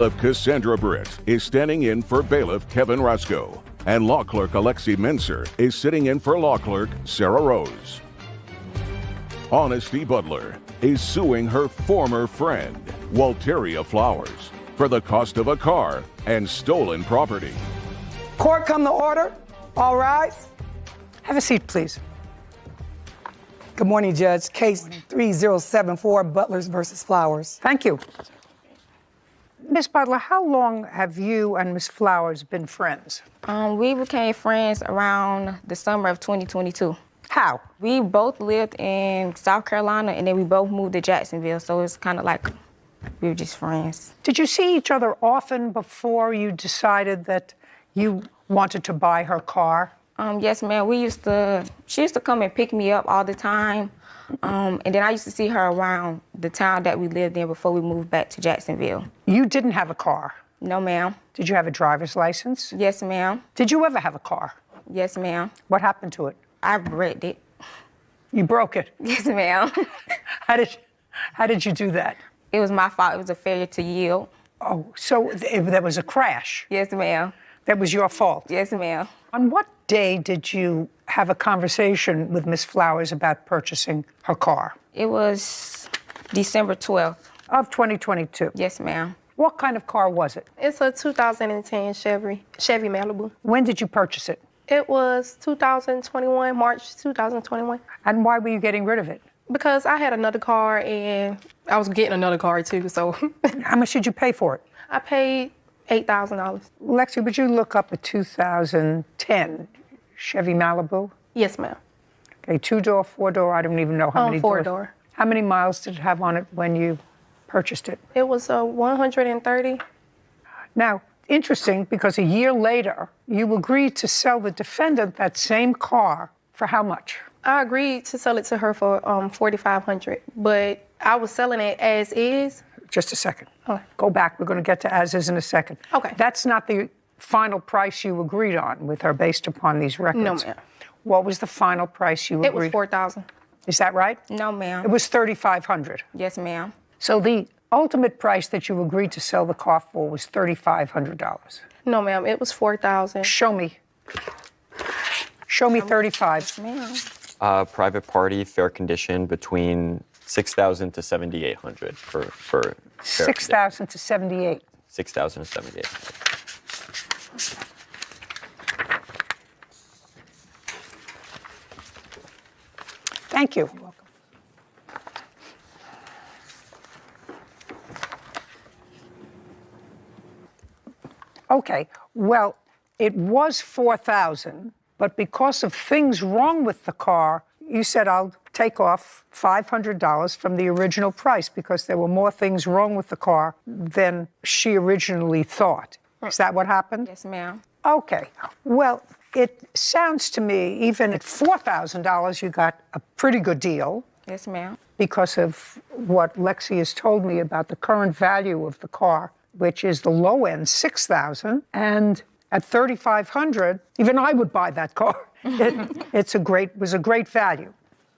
Bailiff Cassandra Britt is standing in for bailiff Kevin Roscoe, and law clerk Alexi Mincer is sitting in for law clerk Sarah Rose. Honesty Butler is suing her former friend, Walteria Flowers, for the cost of a car and stolen property. Court come to order. All rise. Have a seat, please. Good morning, Judge. Case 3074, Butlers versus Flowers. Thank you. Miss Butler, how long have you and Miss Flowers been friends? We became friends around the summer of 2022. How? We both lived in South Carolina, and then we both moved to Jacksonville, so it's kind of like we were just friends. Did you see each other often before you decided that you wanted to buy her car? Yes, ma'am. She used to come and pick me up all the time, and then I used to see her around the town that we lived in before we moved back to Jacksonville. You didn't have a car? No, ma'am. Did you have a driver's license? Yes, ma'am. Did you ever have a car? Yes, ma'am. What happened to it? I wrecked it. You broke it? Yes, ma'am. How did you do that? It was my fault. It was a failure to yield. Oh, so there was a crash? Yes, ma'am. That was your fault? Yes, ma'am. On what day did you have a conversation with Miss Flowers about purchasing her car? It was December 12th. Of 2022? Yes, ma'am. What kind of car was it? It's a 2010 Chevy Malibu. When did you purchase it? It was 2021, March 2021. And why were you getting rid of it? Because I had another car and I was getting another car too, so. How much did you pay for it? I paid $8,000. Lexi, would you look up a 2010 Chevy Malibu? Yes, ma'am. Okay, two-door, four-door, I don't even know how many doors. Four-door. How many miles did it have on it when you purchased it? It was 130. Now, interesting, because a year later, you agreed to sell the defendant that same car for how much? I agreed to sell it to her for $4,500, but I was selling it as is. Just a second. Okay. Go back. We're going to get to as is in a second. Okay. That's not the final price you agreed on with her based upon these records. No, ma'am. What was the final price you agreed? It was $4,000. Is that right? No, ma'am. It was $3,500. Yes, ma'am. So the ultimate price that you agreed to sell the car for was $3,500. No, ma'am. It was $4,000. Show me. Show me 35. Ma'am. Private party, fair condition, between $6,000 to $7,800 for fair 6,000 to 78. $6,000 to $7,800. Thank you. Okay, well, it was $4,000, but because of things wrong with the car, you said I'll take off $500 from the original price because there were more things wrong with the car than she originally thought. Is that what happened? Yes, ma'am. Okay, well, it sounds to me, even at $4,000, you got a pretty good deal. Yes, ma'am. Because of what Lexi has told me about the current value of the car, which is the low end, $6,000, and at $3,500, even I would buy that car. It was a great value.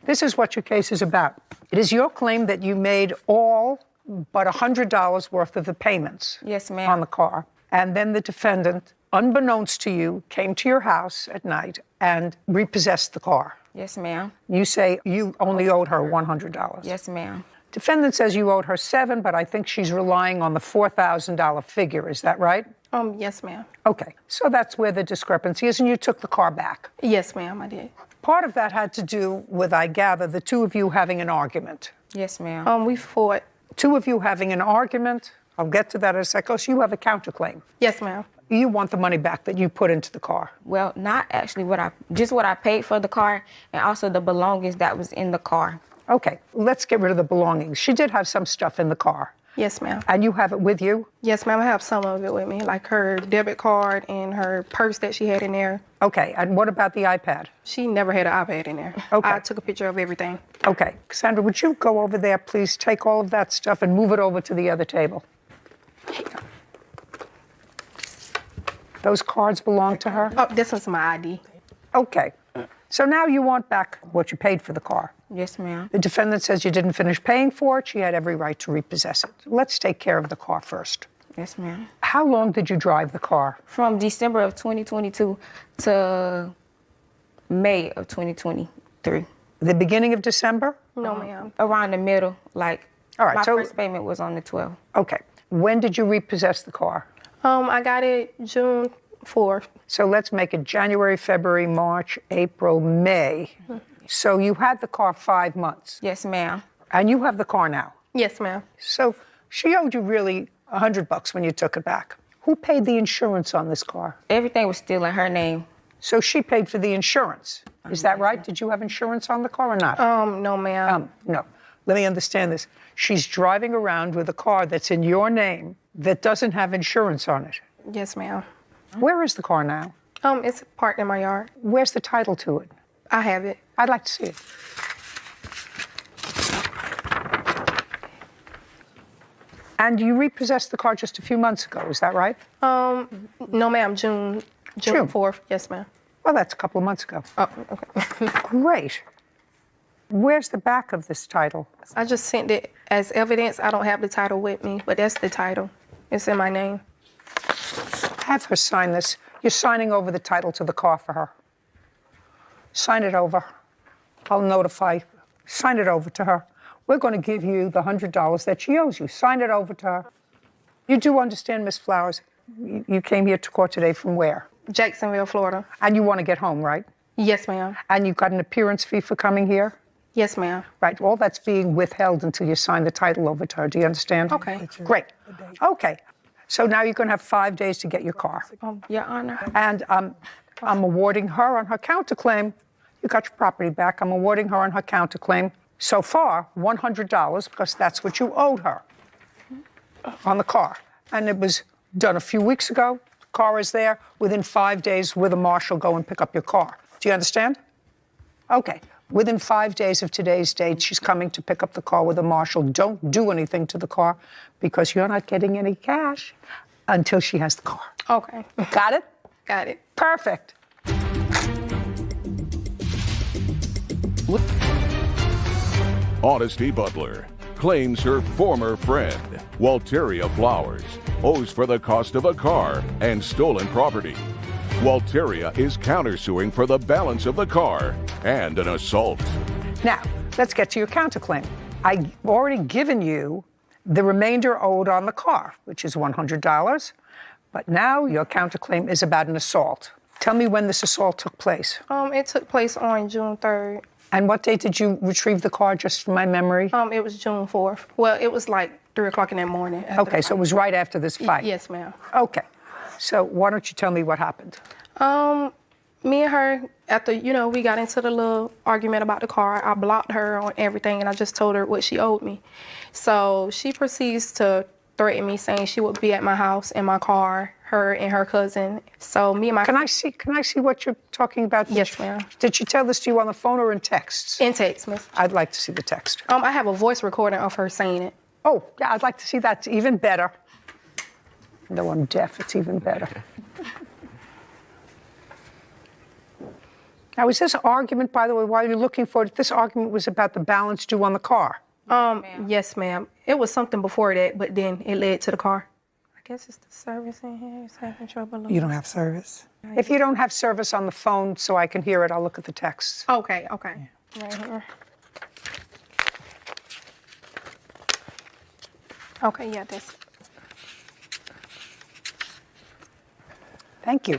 This is what your case is about. It is your claim that you made all but $100 worth of the payments Yes, ma'am. on the car, and then the defendant, unbeknownst to you, came to your house at night and repossessed the car. Yes, ma'am. You say you only owed her $100. Yes, ma'am. Defendant says you owed her $7,000, but I think she's relying on the $4,000 figure. Is that right? Yes, ma'am. Okay, so that's where the discrepancy is, and you took the car back. Yes, ma'am, I did. Part of that had to do with, I gather, the two of you having an argument. Yes, ma'am. We fought. Two of you having an argument. I'll get to that in a second. So you have a counterclaim. Yes, ma'am. You want the money back that you put into the car. Well, not actually what I paid for the car, and also the belongings that was in the car. Okay, let's get rid of the belongings. She did have some stuff in the car. Yes, ma'am. And you have it with you? Yes, ma'am. I have some of it with me, like her debit card and her purse that she had in there. Okay, and what about the iPad? She never had an iPad in there. Okay. I took a picture of everything. Okay, Cassandra, would you go over there, please? Take all of that stuff and move it over to the other table. Those cards belong to her? Oh, this one's my ID. Okay. So now you want back what you paid for the car. Yes, ma'am. The defendant says you didn't finish paying for it. She had every right to repossess it. Let's take care of the car first. Yes, ma'am. How long did you drive the car? From December of 2022 to May of 2023. The beginning of December? No, ma'am. Around the middle, like, All right, my so- first payment was on the 12th. Okay. When did you repossess the car? I got it June 4th. So let's make it January, February, March, April, May. So you had the car 5 months. Yes, ma'am. And you have the car now. Yes, ma'am. So she owed you really $100 when you took it back. Who paid the insurance on this car? Everything was still in her name. So she paid for the insurance. Is that right? Did you have insurance on the car or not? No, ma'am. No. Let me understand this. She's driving around with a car that's in your name that doesn't have insurance on it. Yes, ma'am. Where is the car now? It's parked in my yard. Where's the title to it? I have it. I'd like to see it. And you repossessed the car just a few months ago, is that right? No, ma'am. June June. 4th. Yes, ma'am. Well, that's a couple of months ago. Oh, okay. Great. Where's the back of this title? I just sent it as evidence. I don't have the title with me, but that's the title. It's in my name. Have her sign this. You're signing over the title to the car for her. Sign it over. I'll notify. Sign it over to her. We're going to give you the $100 that she owes you. Sign it over to her. You do understand, Miss Flowers, you came here to court today from where? Jacksonville, Florida. And you want to get home, right? Yes, ma'am. And you got an appearance fee for coming here? Yes, ma'am. Right, all that's being withheld until you sign the title over to her. Do you understand? Okay. Great. Okay. So now you're going to have 5 days to get your car. Your Honor. And I'm awarding her on her counterclaim. You got your property back. I'm awarding her on her counterclaim so far $100 because that's what you owed her on the car. And it was done a few weeks ago. The car is there. Within 5 days, with a marshal, go and pick up your car. Do you understand? Okay. Within 5 days of today's date, she's coming to pick up the car with a marshal. Don't do anything to the car because you're not getting any cash until she has the car. Okay. Got it? Got it. Perfect. Honesty Butler claims her former friend, Walteria Flowers, owes for the cost of a car and stolen property. Walteria is countersuing for the balance of the car and an assault. Now, let's get to your counterclaim. I've already given you the remainder owed on the car, which is $100. But now your counterclaim is about an assault. Tell me when this assault took place. It took place on June 3rd. And what date did you retrieve the car, just from my memory? It was June 4th. Well, it was like 3 o'clock in the morning. Okay, so it was right after this fight. Yes, ma'am. Okay. So why don't you tell me what happened? Me and her, after, we got into the little argument about the car, I blocked her on everything and I just told her what she owed me. So she proceeds to threaten me, saying she would be at my house in my car, her and her cousin. So me and my... Can I see what you're talking about? Yes, ma'am. Did she tell this to you on the phone or in texts? In text, miss. I'd like to see the text. I have a voice recording of her saying it. Oh, yeah, I'd like to see that. It's even better. No, I'm deaf. It's even better. Now, is this argument, by the way, while you're looking for it, this argument was about the balance due on the car? Yes, ma'am. It was something before that, but then it led to the car. I guess it's the service in here. It's having trouble. You don't have service? If you don't have service on the phone so I can hear it, I'll look at the text. Okay. Right here. Okay, yeah, that's... Thank you.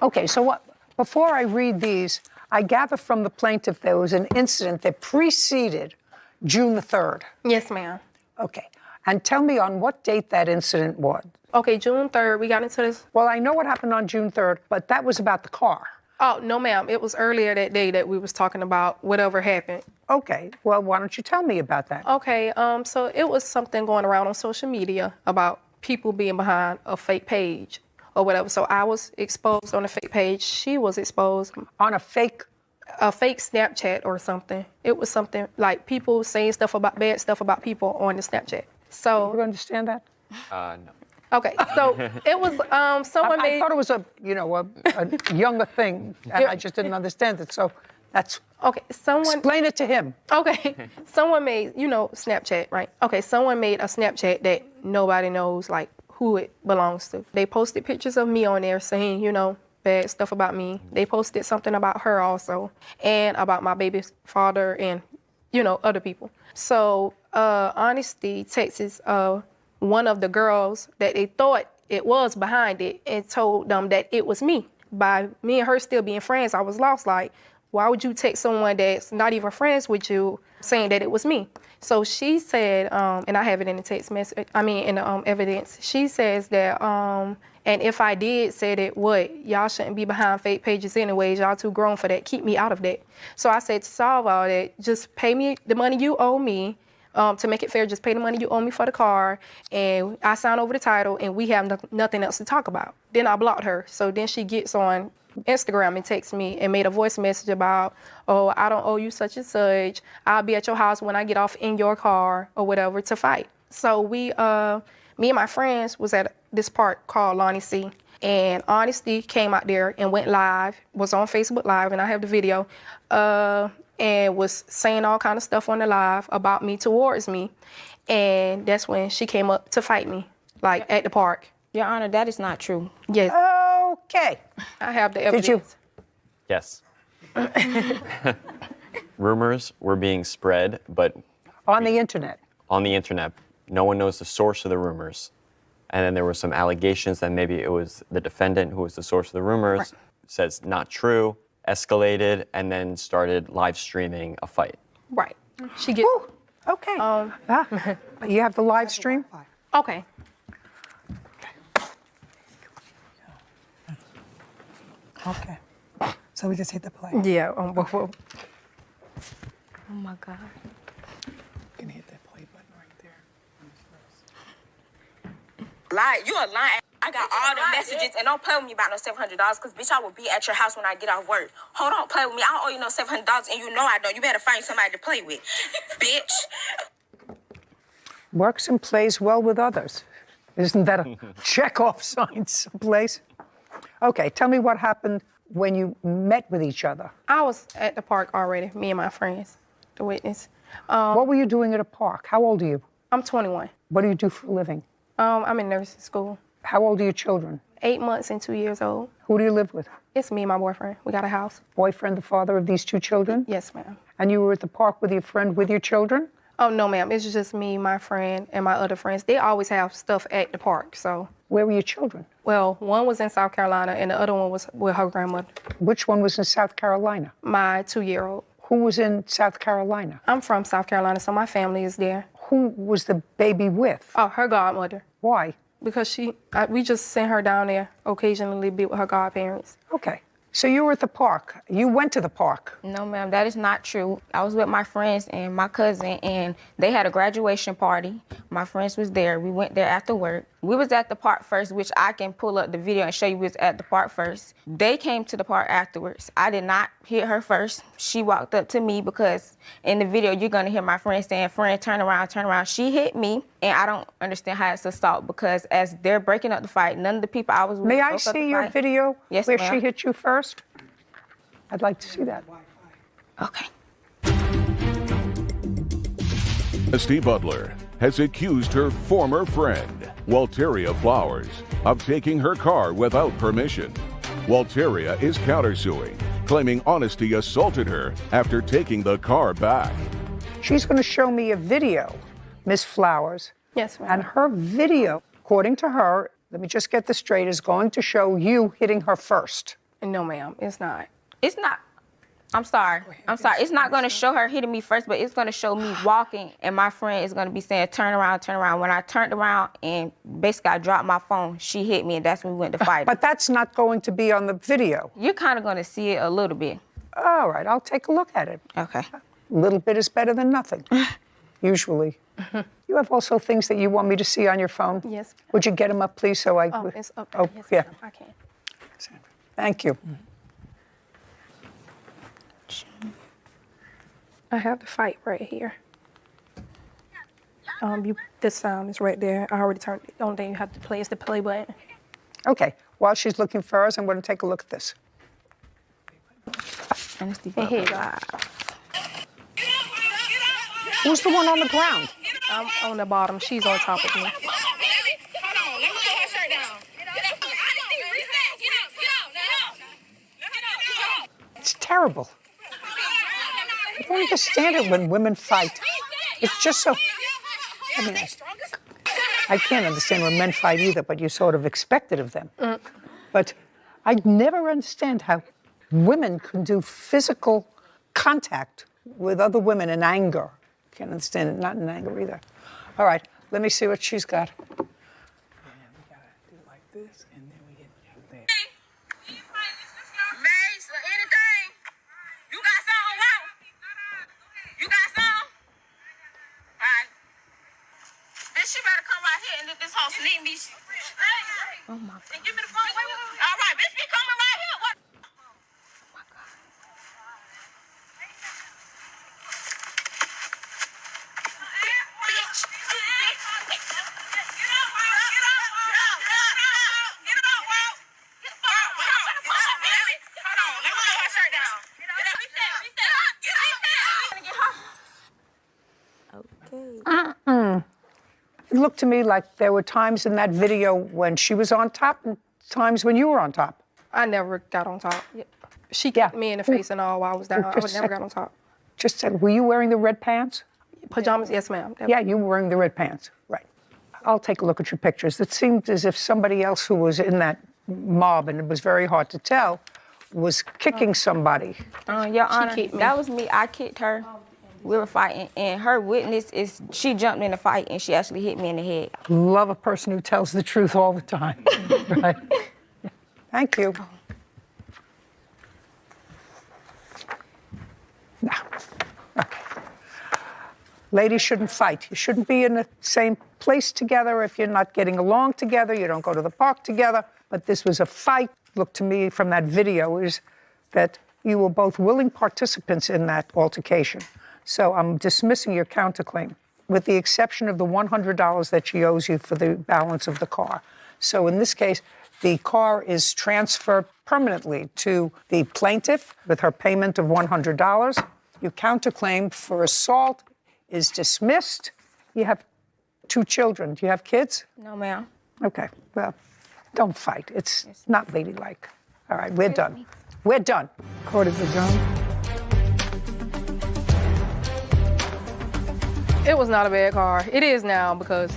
Okay, so what? Before I read these, I gather from the plaintiff there was an incident that preceded June the 3rd. Yes, ma'am. Okay, and tell me on what date that incident was. Okay, June 3rd, we got into this. Well, I know what happened on June 3rd, but that was about the car. Oh, no, ma'am. It was earlier that day that we was talking about whatever happened. Okay, well, why don't you tell me about that? Okay, so it was something going around on social media about people being behind a fake page or whatever. So I was exposed on a fake page. She was exposed On a fake... a fake Snapchat or something. It was something like people saying bad stuff about people on the Snapchat. So You understand that? No. okay, so it was someone I made. thought it was a younger thing, and I just didn't understand it. So That's Okay, someone. explain it to him. Okay, someone made, Snapchat, right? Okay, someone made a Snapchat that nobody knows, like, who it belongs to. They posted pictures of me on there saying, bad stuff about me. They posted something about her also, and about my baby's father and, other people. So, Honesty texts one of the girls that they thought it was behind it and told them that it was me. By me and her still being friends, I was lost, like, why would you text someone that's not even friends with you saying that it was me? So she said, and I have it in the text message, in the evidence, she says that, and if I did say that, y'all shouldn't be behind fake pages anyways, y'all too grown for that, keep me out of that. So I said, to solve all that, just pay me the money you owe me, to make it fair, just pay the money you owe me for the car, and I sign over the title, and we have nothing else to talk about. Then I blocked her, so then she gets on Instagram and texts me and made a voice message about, oh, I don't owe you such and such. I'll be at your house when I get off in your car or whatever to fight. So me and my friends was at this park called Lonnie C. And Honesty came out there and went live, was on Facebook Live, and I have the video, and was saying all kind of stuff on the live about me towards me. And that's when she came up to fight me, like at the park. Your Honor, that is not true. Yes. Okay. I have the evidence. Did you? Yes. Rumors were being spread, but On the internet. on the internet, no one knows the source of the rumors. And then there were some allegations that maybe it was the defendant who was the source of the rumors, Right. says not true, escalated, and then started live streaming a fight. Right. She get. Whew. Okay. You have the live stream? Okay. Okay. So we just hit the play. Yeah. On both of them. Oh my God. You can hit that play button right there. Lie, you a lying. I got all the messages, and don't play with me about no $700, because bitch, I will be at your house when I get off work. Hold on, play with me. I don't owe you no $700, and you know I don't. You better find somebody to play with, bitch. Works and plays well with others. Isn't that a check-off sign someplace? Okay, tell me what happened when you met with each other. I was at the park already, me and my friends, the witness. What were you doing at a park? How old are you? I'm 21. What do you do for a living? I'm in nursing school. How old are your children? 8 months and 2 years old. Who do you live with? It's me and my boyfriend. We got a house. Boyfriend, the father of these two children? Yes, ma'am. And you were at the park with your friend with your children? Oh, no, ma'am. It's just me, my friend, and my other friends. They always have stuff at the park, so. Where were your children? Well, one was in South Carolina, and the other one was with her grandmother, Which one was in South Carolina? my 2-year-old. Who was in South Carolina? I'm from South Carolina, so my family is there. Who was the baby with? Oh, her godmother. Why? Because we just sent her down there occasionally to be with her godparents. Okay. So you were at the park. You went to the park. No, ma'am, that is not true. I was with my friends and my cousin, and they had a graduation party. My friends was there. We went there after work. We was at the park first, which I can pull up the video and show you we was at the park first. They came to the park afterwards. I did not hit her first. She walked up to me because in the video, you're going to hear my friend saying, friend, turn around, turn around. She hit me, and I don't understand how it's assault because as they're breaking up the fight, none of the people I was with May I broke up see the your fight. video Yes, where ma'am. she hit you first? I'd like to see that. Okay. Misty Butler has accused her former friend, Walteria Flowers, of taking her car without permission. Walteria is countersuing, claiming Honesty assaulted her after taking the car back. She's going to show me a video, Miss Flowers. Yes, ma'am. And her video, according to her, let me just get this straight, is going to show you hitting her first. No, ma'am, it's not. It's not. I'm sorry. It's not going to show her hitting me first, but it's going to show me walking, and my friend is going to be saying, turn around, turn around. When I turned around and basically I dropped my phone, she hit me, and that's when we went to fight. But that's not going to be on the video. You're kind of going to see it a little bit. All right, I'll take a look at it. Okay. A little bit is better than nothing, usually. You have also things that you want me to see on your phone? Yes. Would you get them up, please, so I... Oh, it's up there. Oh, Yes, yeah. ma'am, I can. Thank you. I have the fight right here. This sound is right there. I already turned it. The only thing you have to play is the play button. Okay, while she's looking for us, I'm going to take a look at this. Turn this TV And up here you go. loud. Who's the one on the ground? I'm on the bottom. She's on top of me. It's terrible. I don't understand it when women fight. It's just so. I mean, I can't understand when men fight either, but you sort of expect it of them. But I never understand how women can do physical contact with other women in anger. Can't understand it, not in anger either. All right, let me see what she's got. We gotta do it like this, and then we get there. Maze or anything. You got something, wow? You got something? All right. Bitch, she better come right here and let this house leave me. Oh my God. And give me the phone. All right, bitch, be coming right here. What? It looked to me like there were times in that video when she was on top and times when you were on top. I never got on top. She kicked me in the face and all while I was down. I would never got on top. Just said, were you wearing the red pants? Pajamas, yes, ma'am. Yeah, you were wearing the red pants, right. I'll take a look at your pictures. It seemed as if somebody else who was in that mob, and it was very hard to tell, was kicking somebody. Your Honor, kicked me. that was me. I kicked her. We were fighting, and her witness is she jumped in the fight and she actually hit me in the head. Love a person who tells the truth all the time. Right? Thank you. No. Okay. Ladies shouldn't fight. You shouldn't be in the same place together if you're not getting along together. You don't go to the park together. But this was a fight. Looked to me from that video is that you were both willing participants in that altercation. So I'm dismissing your counterclaim, with the exception of the $100 that she owes you for the balance of the car. So in this case, the car is transferred permanently to the plaintiff with her payment of $100. Your counterclaim for assault is dismissed. You have 2 children. Do you have kids? No, ma'am. Okay, well, don't fight. It's not ladylike. All right, we're done. We're done. Court is adjourned. It was not a bad car. It is now because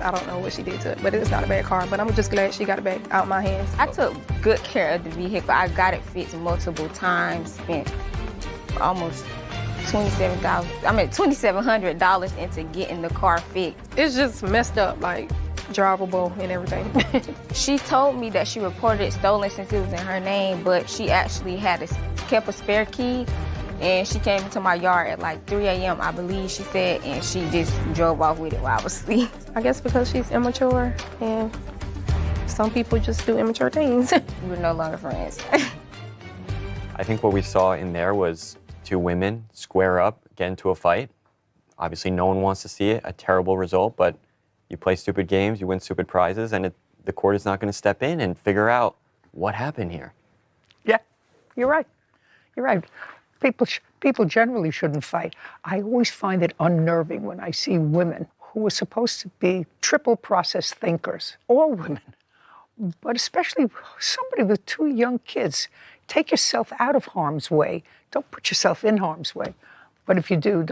I don't know what she did to it, but it's not a bad car. But I'm just glad she got it back out my hands. I took good care of the vehicle. I got it fixed multiple times, spent almost $2,700 into getting the car fixed. It's just messed up, like drivable and everything. She told me that she reported it stolen since it was in her name, but she actually kept a spare key, and she came into my yard at like 3 a.m., I believe she said, and she just drove off with it while I was asleep. I guess because she's immature, and some people just do immature things. We're no longer friends. I think what we saw in there was 2 women square up, get into a fight. Obviously, no one wants to see it, a terrible result, but you play stupid games, you win stupid prizes, and the court is not going to step in and figure out what happened here. Yeah, you're right. You're right. People generally shouldn't fight. I always find it unnerving when I see women who are supposed to be triple process thinkers, all women, but especially somebody with 2 young kids. Take yourself out of harm's way. Don't put yourself in harm's way. But if you do,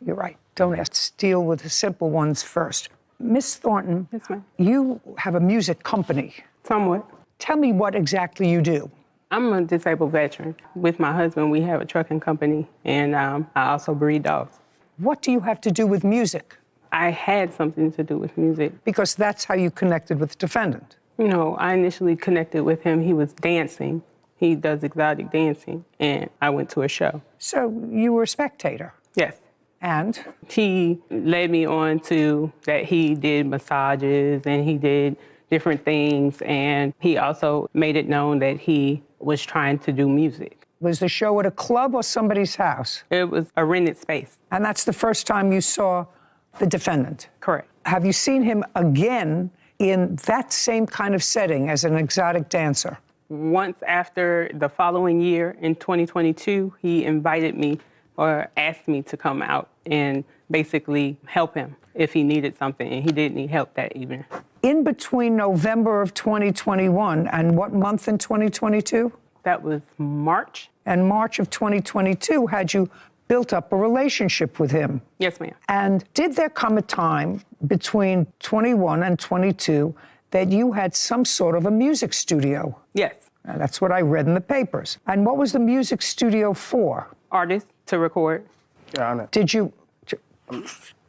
you're right, don't deal with the simple ones first. Miss Thornton, Yes, ma'am. You have a music company. Somewhat. Tell me what exactly you do. I'm a disabled veteran. With my husband, we have a trucking company, and I also breed dogs. What do you have to do with music? I had something to do with music. Because that's how you connected with the defendant. You know, I initially connected with him. He was dancing. He does exotic dancing, and I went to a show. So you were a spectator. Yes. And? He led me on to that he did massages and he did different things, and he also made it known that he was trying to do music. Was the show at a club or somebody's house? It was a rented space. And that's the first time you saw the defendant? Correct. Have you seen him again in that same kind of setting as an exotic dancer? once after the following year in 2022, he invited me or asked me to come out and basically help him if he needed something, and he did need help that evening. In between November of 2021 and what month in 2022? That was March. And March of 2022, had you built up a relationship with him? Yes, ma'am. And did there come a time between 21 and 22 that you had some sort of a music studio? Yes. Now, that's what I read in the papers. And what was the music studio for? Artists to record. Your Honor. Did you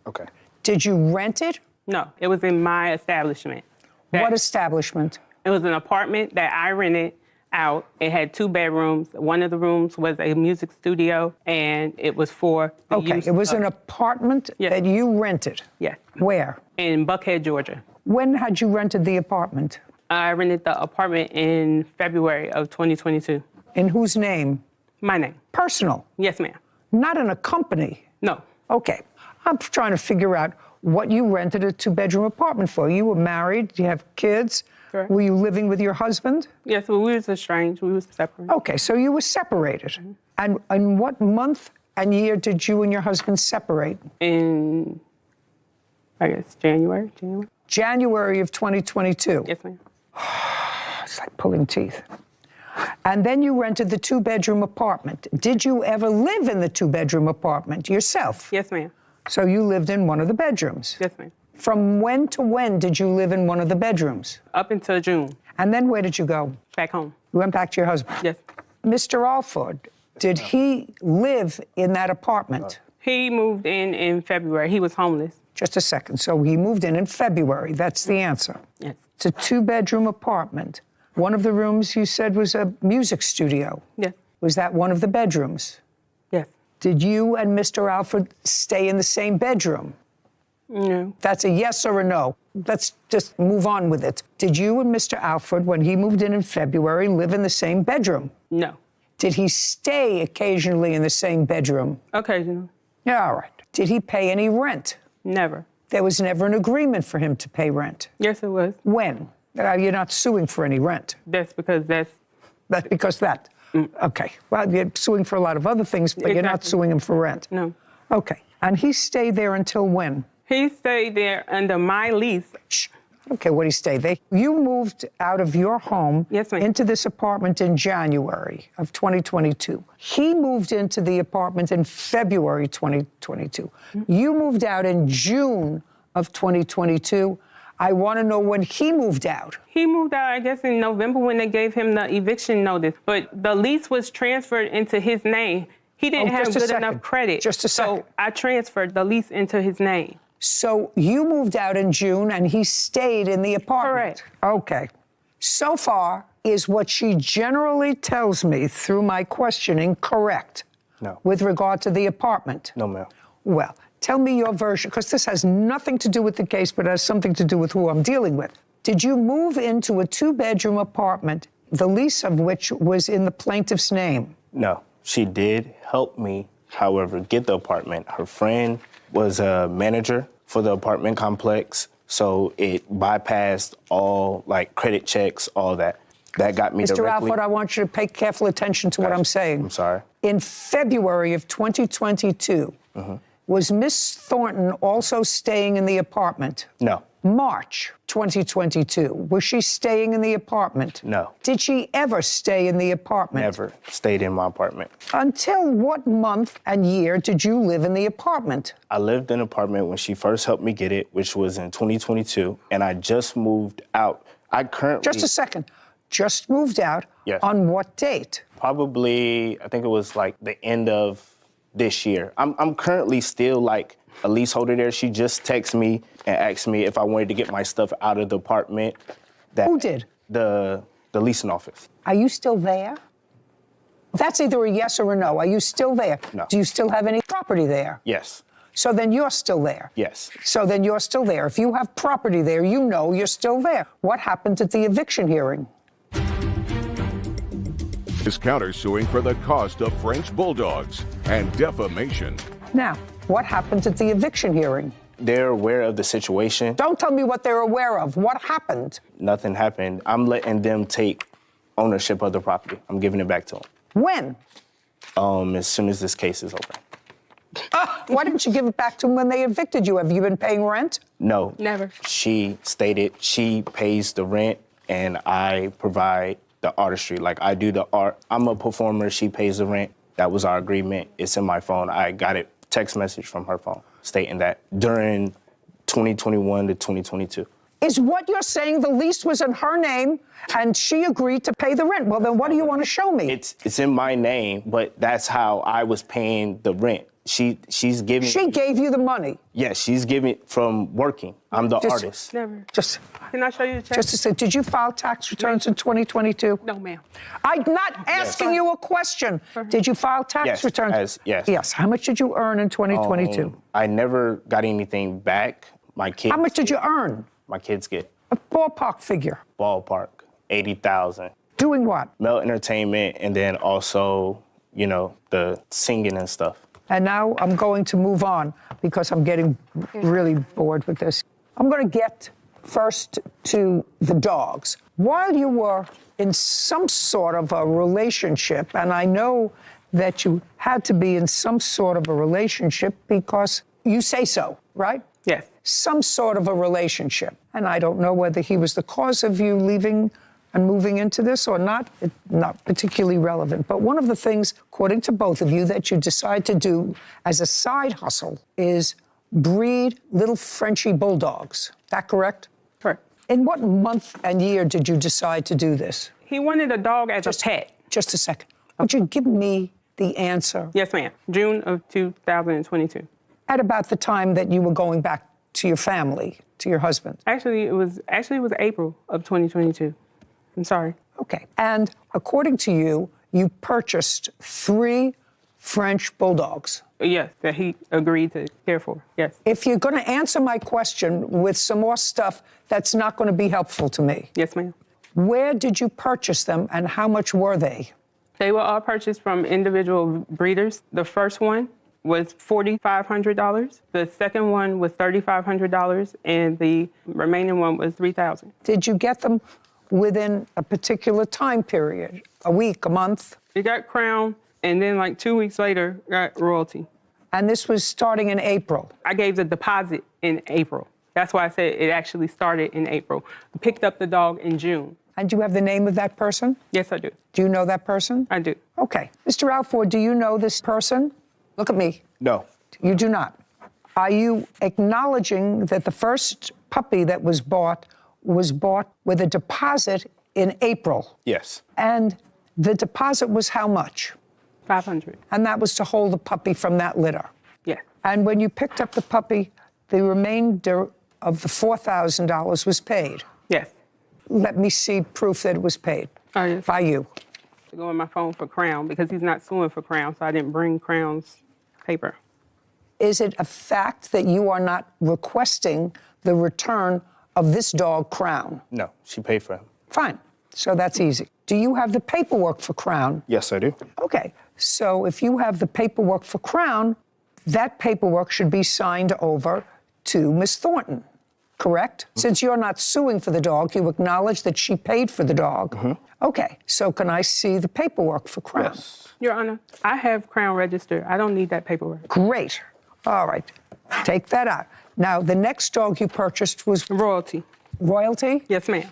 Okay. did you rent it? No, it was in my establishment. What establishment? It was an apartment that I rented out. It had 2 bedrooms. One of the rooms was a music studio, and it was for the use it was of, an apartment Yes. that you rented. Yes. Where? In Buckhead, Georgia. When had you rented the apartment? I rented the apartment in February of 2022. In whose name? My name. Personal. Yes, ma'am. Not in a company. No. Okay. I'm trying to figure out what you rented a 2-bedroom apartment for. You were married, you have kids. Correct. Were you living with your husband? Yes, well, we was estranged. We was separate. Okay, so you were separated. And in what month and year did you and your husband separate? In, I guess, January. January of 2022. Yes, ma'am. It's like pulling teeth. And then you rented the 2-bedroom apartment. Did you ever live in the 2-bedroom apartment yourself? Yes, ma'am. So you lived in one of the bedrooms? Yes, ma'am. From when to when did you live in one of the bedrooms? Up until June. And then where did you go? Back home. You went back to your husband? Yes. Mr. Alford, did he live in that apartment? He moved in February. He was homeless. Just a second. So he moved in February. That's the answer. Yes. It's a 2-bedroom apartment. One of the rooms you said was a music studio. Yes. Was that one of the bedrooms? Yes. Did you and Mr. Alford stay in the same bedroom? No. That's a yes or a no. Let's just move on with it. Did you and Mr. Alford, when he moved in February, live in the same bedroom? No. Did he stay occasionally in the same bedroom? Occasionally. Yeah, all right. Did he pay any rent? Never. There was never an agreement for him to pay rent. Yes, it was. When? You're not suing for any rent. That's because that's... That's because that. Okay. Well, you're suing for a lot of other things, but you're not suing him for rent. No. Okay. And he stayed there until when? He stayed there under my lease. Shh. Okay, what he stayed there. You moved out of your home Yes, ma'am. into this apartment in January of 2022. He moved into the apartment in February 2022. You moved out in June of 2022. I want to know when he moved out. He moved out, I guess, in November when they gave him the eviction notice. But the lease was transferred into his name. He didn't have good enough credit. Just a second. So I transferred the lease into his name. So you moved out in June and he stayed in the apartment? Correct. Okay. So far, is what she generally tells me through my questioning correct? No. With regard to the apartment? No, ma'am. Well, tell me your version, because this has nothing to do with the case, but has something to do with who I'm dealing with. Did you move into a 2-bedroom apartment, the lease of which was in the plaintiff's name? No. She did help me, however, get the apartment. Her friend was a manager for the apartment complex, so it bypassed all, credit checks, all that. That got me directly. Mr. Alford, I want you to pay careful attention to what I'm saying. I'm sorry. In February of 2022, was Miss Thornton also staying in the apartment? No. March 2022, was she staying in the apartment? No. Did she ever stay in the apartment? Never stayed in my apartment. Until what month and year did you live in the apartment? I lived in an apartment when she first helped me get it, which was in 2022, and I just moved out. I currently... Just a second. Just moved out? Yes. On what date? Probably, I think it was the end of this year. I'm currently still a leaseholder there. She just texted me and asked me if I wanted to get my stuff out of the apartment. Who did? The leasing office. Are you still there? That's either a yes or a no. Are you still there? No. Do you still have any property there? Yes. So then you're still there? Yes. So then you're still there. If you have property there, you know you're still there. What happened at the eviction hearing? Is countersuing for the cost of French bulldogs and defamation. Now, what happened at the eviction hearing? They're aware of the situation. Don't tell me what they're aware of. What happened? Nothing happened. I'm letting them take ownership of the property. I'm giving it back to him. When? As soon as this case is over. Why didn't you give it back to them when they evicted you? Have you been paying rent? No. Never. She stated she pays the rent and I provide the artistry. Like, I do the art. I'm a performer. She pays the rent. That was our agreement. It's in my phone. I got a text message from her phone stating that during 2021 to 2022. Is what you're saying the lease was in her name and she agreed to pay the rent? Well, then what do you want to show me? It's in my name, but that's how I was paying the rent. She's giving. She gave you the money. Yeah, she's giving it from working. I'm the artist. Never. Just, Can I show you the check? just to say, did you file tax returns in 2022? No, ma'am. I'm not asking you a question. Did you file tax returns? Yes. Yes. How much did you earn in 2022? I never got anything back. My kids. How much did you earn? My kids get A ballpark figure. ballpark, 80,000. Doing what? Male entertainment, and then also, you know, the singing and stuff. And now I'm going to move on because I'm getting really bored with this. I'm going to get first to the dogs. While you were in some sort of a relationship, and I know that you had to be in some sort of a relationship because you say so, right? Yes. Some sort of a relationship. And I don't know whether he was the cause of you leaving and moving into this or not. It's not particularly relevant. But one of the things, according to both of you, that you decide to do as a side hustle is breed little Frenchy bulldogs. That correct? Correct. In what month and year did you decide to do this? He wanted a dog as a pet. Just a second. Would you give me the answer? Yes, ma'am. June of 2022. At about the time that you were going back to your family, to your husband? Actually, it was April of 2022. I'm sorry. Okay. And according to you, you purchased 3 French bulldogs. Yes, that he agreed to care for. Yes. If you're going to answer my question with some more stuff, that's not going to be helpful to me. Yes, ma'am. Where did you purchase them and how much were they? They were all purchased from individual breeders. The first one was $4,500. The second one was $3,500, and the remaining one was $3,000. Did you get them within a particular time period? A week, a month? It got crown, and then like 2 weeks later, got royalty. And this was starting in April? I gave the deposit in April. That's why I said it actually started in April. I picked up the dog in June. And do you have the name of that person? Yes, I do. Do you know that person? I do. Okay. Mr. Alford, do you know this person? Look at me. No. You do not. Are you acknowledging that the first puppy that was bought with a deposit in April? Yes. And the deposit was how much? $500. And that was to hold the puppy from that litter? Yes. And when you picked up the puppy, the remainder of the $4,000 was paid? Yes. Let me see proof that it was paid Yes. by you. To go on my phone for Crown because he's not suing for Crown, so I didn't bring Crown's paper. Is it a fact that you are not requesting the return of this dog, Crown? No, she paid for him. Fine. So that's easy. Do you have the paperwork for Crown? Yes, I do. Okay. So if you have the paperwork for Crown, that paperwork should be signed over to Ms. Thornton, correct? Since you're not suing for the dog, you acknowledge that she paid for the dog. Okay. So can I see the paperwork for Crown? Yes. Your Honor, I have Crown registered. I don't need that paperwork. Great. All right. Take that out. Now, the next dog you purchased was Royalty. Royalty? Yes, ma'am.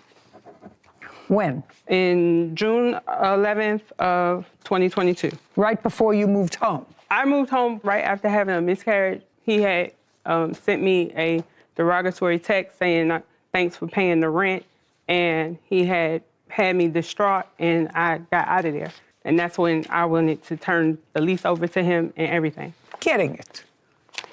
When? In June 11th of 2022. Right before you moved home? I moved home right after having a miscarriage. He had sent me a derogatory text saying thanks for paying the rent, and he had me distraught, and I got out of there. And that's when I wanted to turn the lease over to him and everything. Getting it.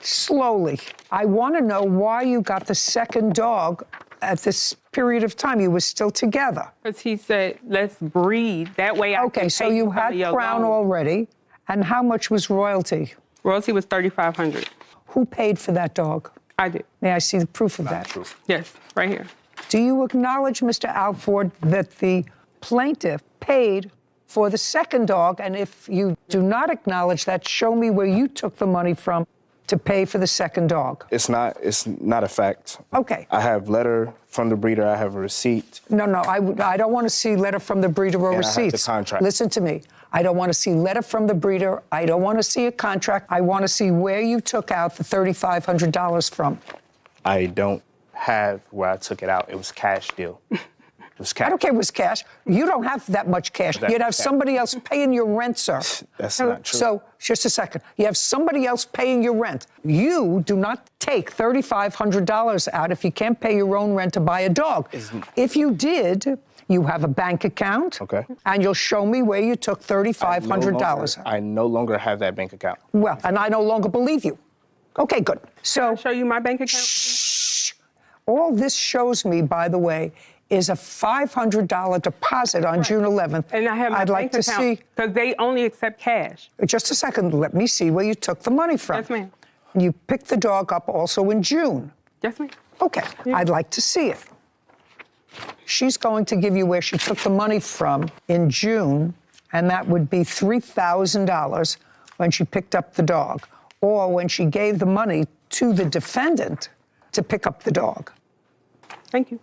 Slowly. I want to know why you got the second dog at this period of time. You were still together. Because he said, let's breed. That way I Okay, can so pay you had somebody Crown alone. already. And how much was royalty? Royalty was $3,500. Who paid for that dog? I did. May I see the proof of that? Yes, right here. Do you acknowledge, Mr. Alford, that the plaintiff paid for the second dog? And if you do not acknowledge that, show me where you took the money from to pay for the second dog? It's not a fact. Okay. I have letter from the breeder. I have a receipt. No, I don't want to see letter from the breeder or And receipts. I have the contract. Listen to me. I don't want to see letter from the breeder. I don't want to see a contract. I want to see where you took out the $3,500 from. I don't have where I took it out. It was cash deal. It was cash. I don't care if it was cash. You don't have that much cash. You'd have somebody else paying your rent, sir. That's not true. So, just a second. You have somebody else paying your rent. You do not take $3,500 out if you can't pay your own rent to buy a dog. If you did, you have a bank account. Okay. And you'll show me where you took $3,500. I no longer have that bank account. Well, and I no longer believe you. Okay, good. So, I'll show you my bank account. shh. All this shows me, by the way, is a $500 deposit on June 11th. And I have my I'd like bank to account see. because they only accept cash. Just a second. Let me see where you took the money from. Yes, ma'am. You picked the dog up also in June. Yes, ma'am. Okay, Yeah. I'd like to see it. She's going to give you where she took the money from in June, and that would be $3,000 when she picked up the dog, or when she gave the money to the defendant to pick up the dog. Thank you.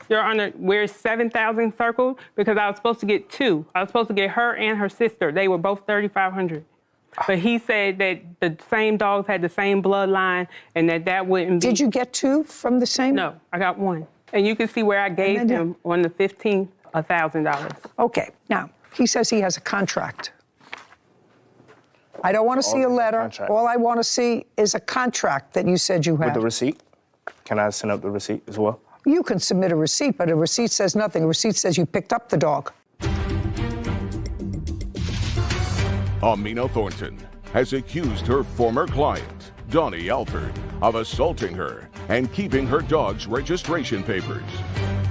Your Honor, where's 7,000 circled? Because I was supposed to get two. I was supposed to get her and her sister. They were both 3,500. But he said that the same dogs had the same bloodline and that wouldn't be. Did you get two from the same? No, I got one. And you can see where I gave him on the 15th $1,000. Okay, now, he says he has a contract. I don't want to see a letter. Contract. All I want to see is a contract that you said you had. With the receipt? Can I send up the receipt as well? You can submit a receipt, but a receipt says nothing. A receipt says you picked up the dog. Amina Thornton has accused her former client, Donnie Alford, of assaulting her and keeping her dog's registration papers.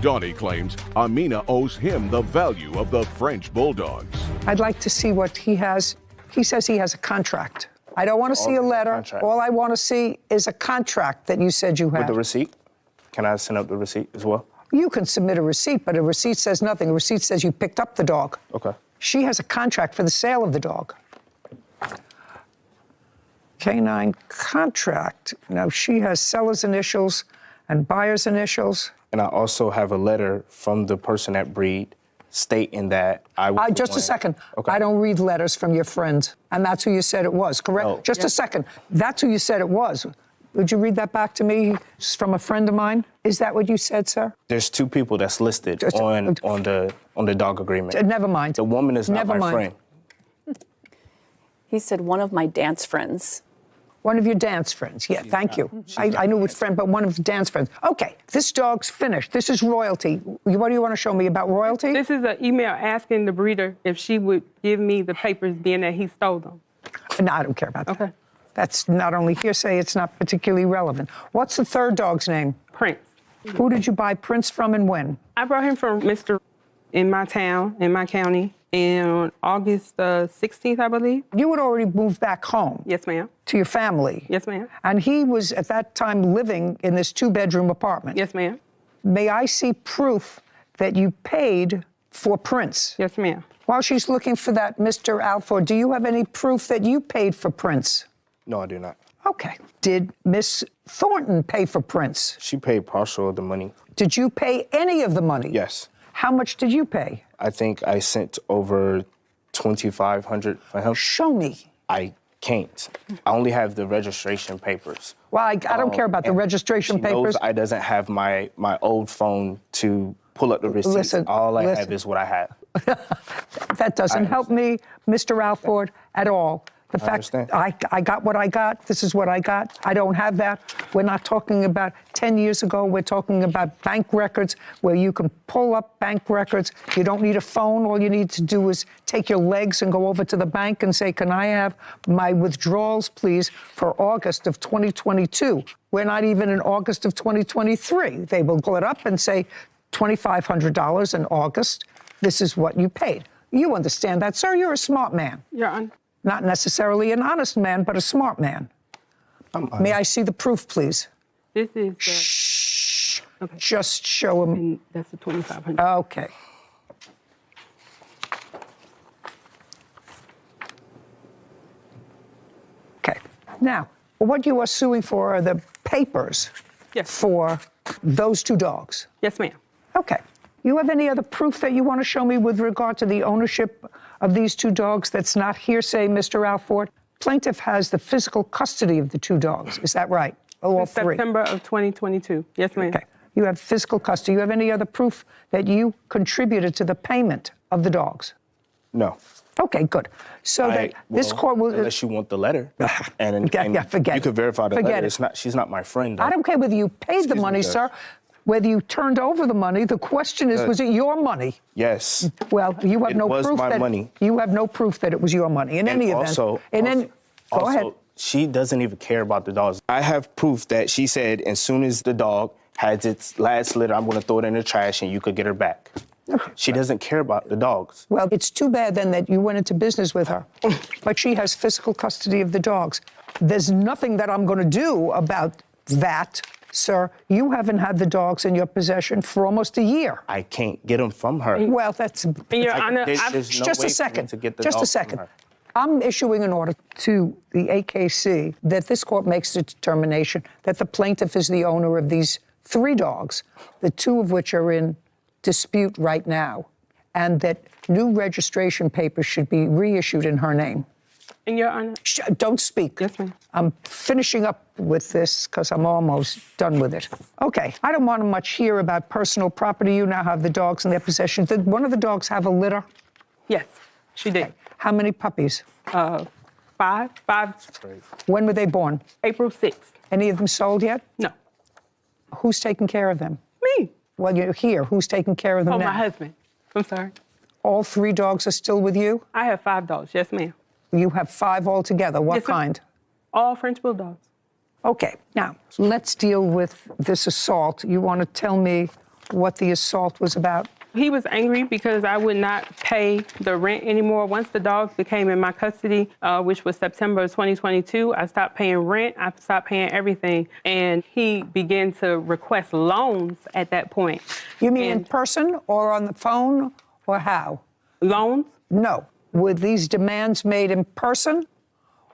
Donnie claims Amina owes him the value of the French bulldogs. I'd like to see what he has. He says he has a contract. I don't want to see a letter. Contract. All I want to see is a contract that you said you had. With the receipt? Can I send up the receipt as well? You can submit a receipt, but a receipt says nothing. A receipt says you picked up the dog. Okay. She has a contract for the sale of the dog. Canine contract. Now, she has seller's initials and buyer's initials. And I also have a letter from the person at Breed stating that I was. Just a second. Okay. I don't read letters from your friends. And that's who you said it was, correct? No. Just a second. That's who you said it was. Would you read that back to me? It's from a friend of mine. Is that what you said, sir? There's two people that's listed on the dog agreement. Never mind. The woman is not Never my mind. friend. He said one of my dance friends. One of your dance friends. Yeah, thank you. I knew which friend, but one of the dance friends. Okay, this dog's finished. This is royalty. What do you want to show me about royalty? This is an email asking the breeder if she would give me the papers being that he stole them. No, I don't care about that. Okay. That's not only hearsay, it's not particularly relevant. What's the third dog's name? Prince. Who did you buy Prince from and when? I brought him from Mr. in my town, in my county, on August 16th, I believe. You had already moved back home. Yes, ma'am. To your family. Yes, ma'am. And he was at that time living in this 2-bedroom apartment. Yes, ma'am. May I see proof that you paid for Prince? Yes, ma'am. While she's looking for that, Mr. Alford, do you have any proof that you paid for Prince? No, I do not. Okay. Did Miss Thornton pay for Prince? She paid partial of the money. Did you pay any of the money? Yes. How much did you pay? I think I sent over $2,500 for him. Show me. I can't. I only have the registration papers. Well, I don't care about the and registration she papers. knows I doesn't have my old phone to pull up the receipts. Listen, all I have listen. is what I have. That doesn't help me, Mr. Alford, at all. The fact understand. I got what I got. This is what I got. I don't have that. We're not talking about 10 years ago. We're talking about bank records where you can pull up bank records. You don't need a phone. All you need to do is take your legs and go over to the bank and say, can I have my withdrawals, please, for August of 2022? We're not even in August of 2023. They will pull it up and say $2,500 in August. This is what you paid. You understand that, sir? You're a smart man. Your Honor. Not necessarily an honest man, but a smart man. May I see the proof, please? This is Shh. Okay. Just show him. and that's the $2,500. Okay. Now, what you are suing for are the papers Yes. for those 2 dogs. Yes, ma'am. Okay. You have any other proof that you want to show me with regard to the ownership of these 2 dogs that's not hearsay, Mr. Alford? Plaintiff has the physical custody of the 2 dogs. Is that right? All 3? September of 2022. Yes, ma'am. Okay. You have physical custody. You have any other proof that you contributed to the payment of the dogs? No. Okay, good. So that this court will... Unless you want the letter. And forget you could verify the Forget letter. it. It's not, she's not my friend. Though. I don't care whether you paid the money, sir, whether you turned over the money. The question is, was it your money? Yes. Well, you have It no was proof my that money. you have no proof that it was your money. In any event, go ahead. She doesn't even care about the dogs. I have proof that she said as soon as the dog has its last litter, I'm going to throw it in the trash and you could get her back. She doesn't care about the dogs. Well, it's too bad then that you went into business with her, but she has physical custody of the dogs. There's nothing that I'm going to do about that, sir. You haven't had the dogs in your possession for almost a year. I can't get them from her. Well, that's... Your Honor, just a second. Just a second. I'm issuing an order to the AKC that this court makes the determination that the plaintiff is the owner of these 3 dogs, the 2 of which are in dispute right now, and that new registration papers should be reissued in her name. In Your Honor. Don't speak. Yes, ma'am. I'm finishing up with this because I'm almost done with it. Okay, I don't want to much hear about personal property. You now have the dogs in their possession. Did one of the dogs have a litter? Yes, she did. Okay. How many puppies? 5. When were they born? April 6th. Any of them sold yet? No. Who's taking care of them? Me. Well, you're here. Who's taking care of them now? My husband. I'm sorry. All 3 dogs are still with you? I have 5 dogs. Yes, ma'am. You have 5 altogether. What Yes, ma'am. kind? All French Bulldogs. Okay, now let's deal with this assault. You want to tell me what the assault was about? He was angry because I would not pay the rent anymore. Once the dogs became in my custody, which was September of 2022, I stopped paying rent. I stopped paying everything. And he began to request loans at that point. You mean in person or on the phone or how? Loans? No. Were these demands made in person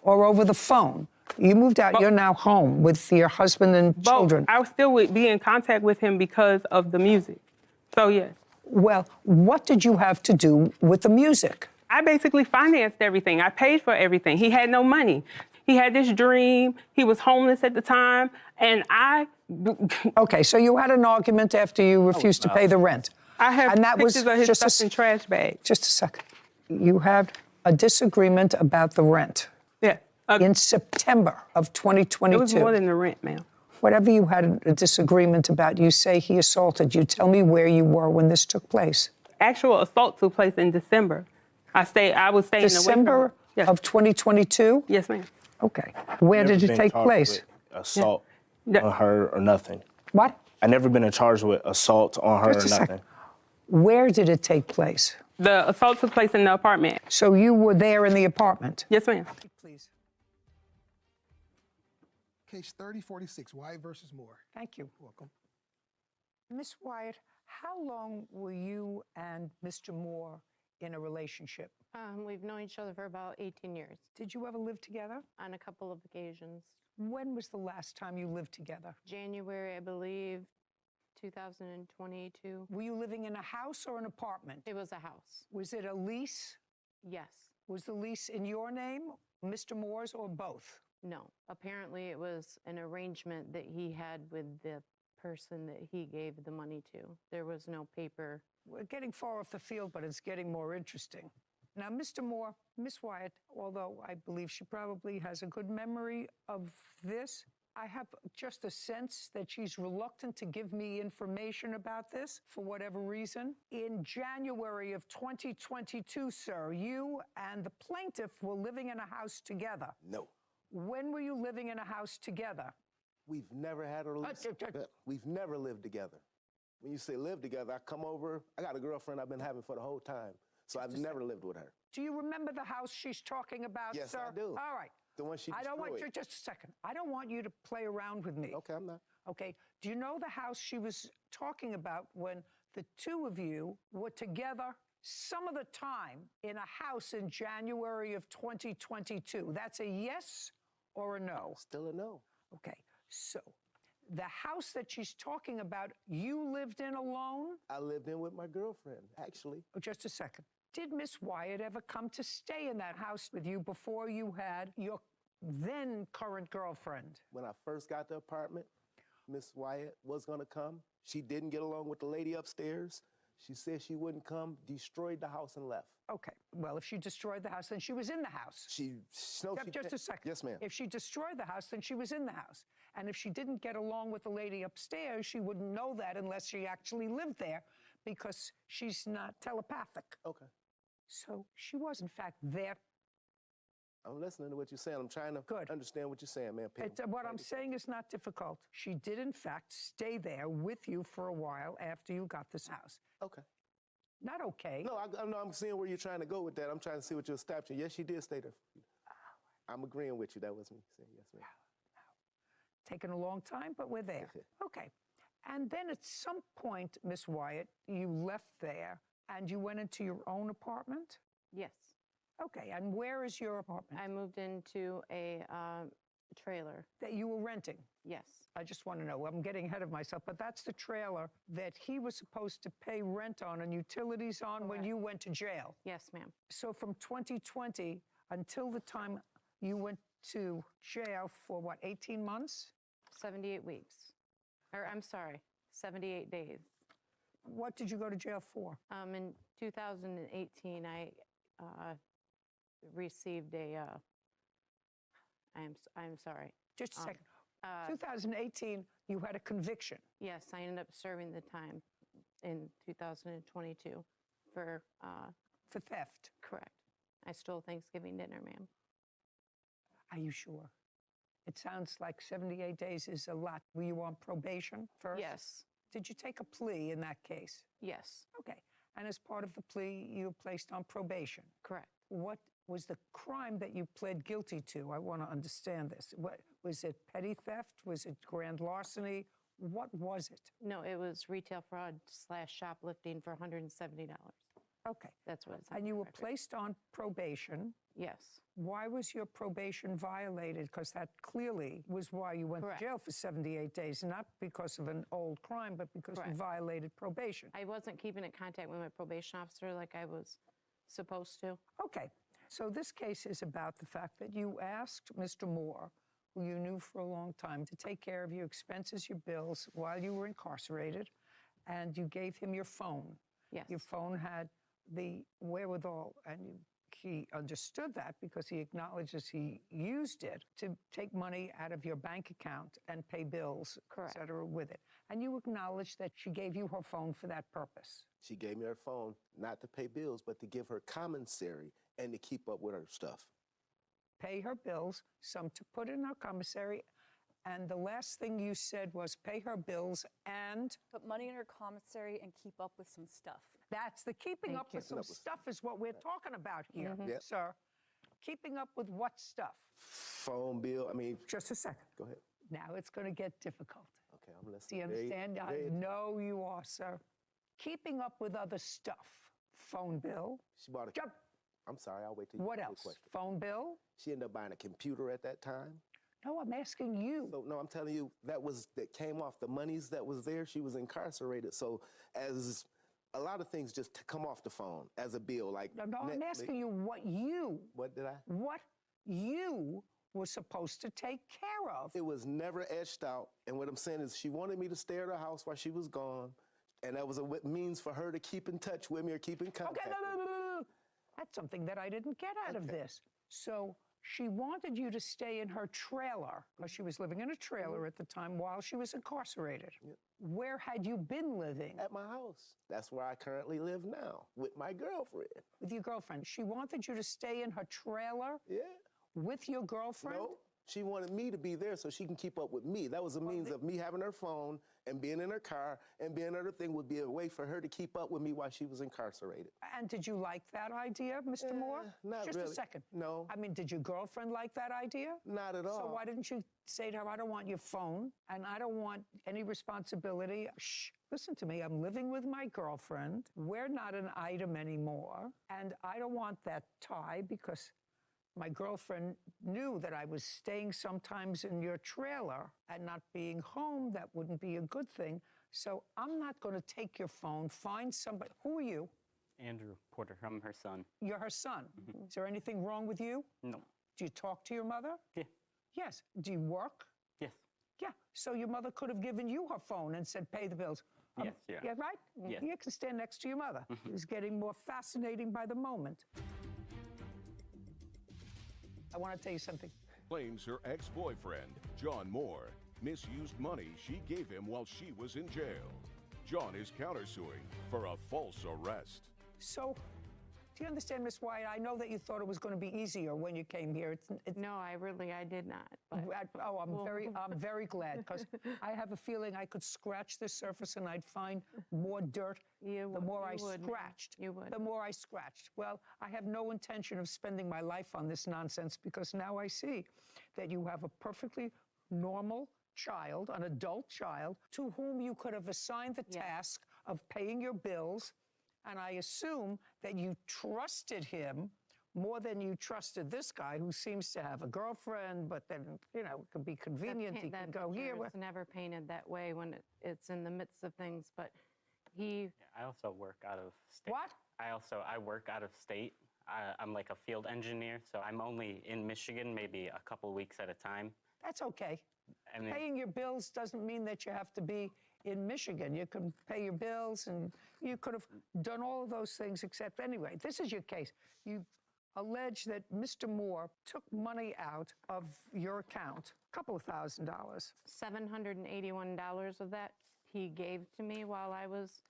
or over the phone? You moved out. You're now home with your husband and children. I still would be in contact with him because of the music. So, yes. Well, what did you have to do with the music? I basically financed everything. I paid for everything. He had no money. He had this dream. He was homeless at the time, and I... Okay, so you had an argument after you refused to pay the rent. I have and that pictures was of his just stuff in trash bags. Just a second. You had a disagreement about the rent. Yeah. In September of 2022. It was more than the rent, ma'am. Whatever you had a disagreement about, you say he assaulted you. Tell me where you were when this took place. Actual assault took place in December. I was staying December of 2022? Yes, ma'am. Okay. Where did it take place? Assault on her or nothing. What? I never been charged with assault on her or nothing. Where did it take place? The assault took place in the apartment. So you were there in the apartment? Yes, ma'am. Please. Case 3046, Wyatt versus Moore. Thank you. Welcome. Miss Wyatt, how long were you and Mr. Moore in a relationship? We've known each other for about 18 years. Did you ever live together? On a couple of occasions. When was the last time you lived together? January, I believe, 2022. Were you living in a house or an apartment? It was a house. Was it a lease? Yes. Was the lease in your name, Mr. Moore's, or both? No. Apparently, it was an arrangement that he had with the person that he gave the money to. There was no paper. We're getting far off the field, but it's getting more interesting. Now, Mr. Moore, Miss Wyatt, although I believe she probably has a good memory of this, I have just a sense that she's reluctant to give me information about this for whatever reason. In January of 2022, sir, you and the plaintiff were living in a house together. No. When were you living in a house together? We've never had we've never lived together. When you say live together, I come over. I got a girlfriend I've been having for the whole time, so I've never lived with her. Do you remember the house she's talking about, yes, sir? Yes, I do. All right. The one she destroyed. I don't want you, just a second. I don't want you to play around with me. Okay, I'm not. Okay. Do you know the house she was talking about when the two of you were together some of the time in a house in January of 2022? That's a yes or a no? Still a no. Okay, so the house that she's talking about, you lived in alone? I lived in with my girlfriend, actually. Oh, just a second. Did Miss Wyatt ever come to stay in that house with you before you had your then current girlfriend? When I first got the apartment, Miss Wyatt was gonna come. She didn't get along with the lady upstairs. She said she wouldn't come, destroyed the house and left. Okay, well, if she destroyed the house, then she was in the house. Just a second. Yes, ma'am. If she destroyed the house, then she was in the house. And if she didn't get along with the lady upstairs, she wouldn't know that unless she actually lived there because she's not telepathic. Okay. So she was, in fact, there. I'm listening to what you're saying. I'm trying to understand what you're saying, man. What I'm saying is not difficult. She did, in fact, stay there with you for a while after you got this house. Okay. Not okay. No, I'm seeing where you're trying to go with that. I'm trying to see what you're establishing. Yes, she did stay there. I'm agreeing with you. That was me saying yes, ma'am. Taken a long time, but we're there. Okay. And then at some point, Miss Wyatt, you left there and you went into your own apartment? Yes. Okay, and where is your apartment? I moved into a trailer. That you were renting? Yes. I just want to know. I'm getting ahead of myself, but that's the trailer that he was supposed to pay rent on and utilities on when you went to jail? Yes, ma'am. So from 2020 until the time you went to jail for, what, 18 months? 78 weeks. Or, I'm sorry, 78 days. What did you go to jail for? In 2018, I received a, I'm sorry. Just a second. 2018, you had a conviction. Yes, I ended up serving the time in 2022 for theft. Correct. I stole Thanksgiving dinner, ma'am. Are you sure? It sounds like 78 days is a lot. Were you on probation first? Yes. Did you take a plea in that case? Yes. Okay. And as part of the plea, you were placed on probation? Correct. What was the crime that you pled guilty to? I want to understand this. What was it? Petty theft? Was it grand larceny? What was it? No, it was retail fraud / shoplifting for $170. Okay. That's what it's. And you were placed on probation? Yes. Why was your probation violated? Because that clearly was why you went to jail for 78 days, not because of an old crime, but because you violated probation. I wasn't keeping in contact with my probation officer like I was supposed to. Okay. So this case is about the fact that you asked Mr. Moore, who you knew for a long time, to take care of your expenses, your bills, while you were incarcerated, and you gave him your phone. Yes. Your phone had the wherewithal, and he understood that because he acknowledges he used it to take money out of your bank account and pay bills, et cetera, with it. And you acknowledge that she gave you her phone for that purpose. She gave me her phone not to pay bills, but to give her commissary and to keep up with her stuff. Pay her bills, some to put in her commissary, and the last thing you said was pay her bills and... Put money in her commissary and keep up with some stuff. That's the keeping up with some stuff is what we're talking about here, sir. Keeping up with what stuff? Phone bill, I mean... Just a second. Go ahead. Now it's going to get difficult. Okay, I'm listening. Do you understand? I know you are, sir. Keeping up with other stuff. Phone bill. She bought a... I'm sorry, I'll wait till you What ask else? the question. Phone bill? She ended up buying a computer at that time. No, I'm asking you. So, no, I'm telling you, that came off the monies that was there. She was incarcerated. So as a lot of things just come off the phone as a bill, like... No, I'm asking you what you... What did I? What you were supposed to take care of. It was never etched out. And what I'm saying is she wanted me to stay at her house while she was gone. And that was a means for her to keep in touch with me or keep in contact. Okay, no. That's something that I didn't get out of this. So she wanted you to stay in her trailer, because she was living in a trailer at the time while she was incarcerated. Yep. Where had you been living? At my house. That's where I currently live now, with my girlfriend. With your girlfriend. She wanted you to stay in her trailer? Yeah. With your girlfriend? No. She wanted me to be there so she can keep up with me. That was a means of me having her phone and being in her car and being other thing would be a way for her to keep up with me while she was incarcerated. And did you like that idea, Mr. Moore? Not Just really. a second. No. I mean, did your girlfriend like that idea? Not at all. So why didn't you say to her, I don't want your phone and I don't want any responsibility. Shh, listen to me. I'm living with my girlfriend. We're not an item anymore. And I don't want that tie because My girlfriend knew that I was staying sometimes in your trailer and not being home. That wouldn't be a good thing. So I'm not going to take your phone. Find somebody. Who are you? Andrew Porter. I'm her son. You're her son. Is there anything wrong with you? No. Do you talk to your mother? Yeah. Yes. Do you work? Yes. Yeah. So your mother could have given you her phone and said, pay the bills. Yes, yeah. Yeah, right? Yes. You can stand next to your mother. It's getting more fascinating by the moment. I want to tell you something. Claims her ex-boyfriend, John Moore, misused money she gave him while she was in jail. John is countersuing for a false arrest. So, do you understand, Miss White? I know that you thought it was going to be easier when you came here. No, I did not. But Oh, I'm very glad, because I have a feeling I could scratch the surface and I'd find more dirt. The more I scratched. You would. The more I scratched. Well, I have no intention of spending my life on this nonsense, because now I see that you have a perfectly normal child, an adult child, to whom you could have assigned the task of paying your bills. And I assume that you trusted him more than you trusted this guy, who seems to have a girlfriend, but then, you know, it could be convenient. He can go here. It's never painted that way when it's in the midst of things, but he... Yeah, I also work out of state. What? I work out of state. I'm like a field engineer, so I'm only in Michigan maybe a couple weeks at a time. That's okay. I mean, Paying your bills doesn't mean that you have to be in Michigan. You can pay your bills, and you could have done all of those things, except anyway, this is your case. You allege that Mr. Moore took money out of your account, a couple of $1,000s. $781 of that he gave to me while I was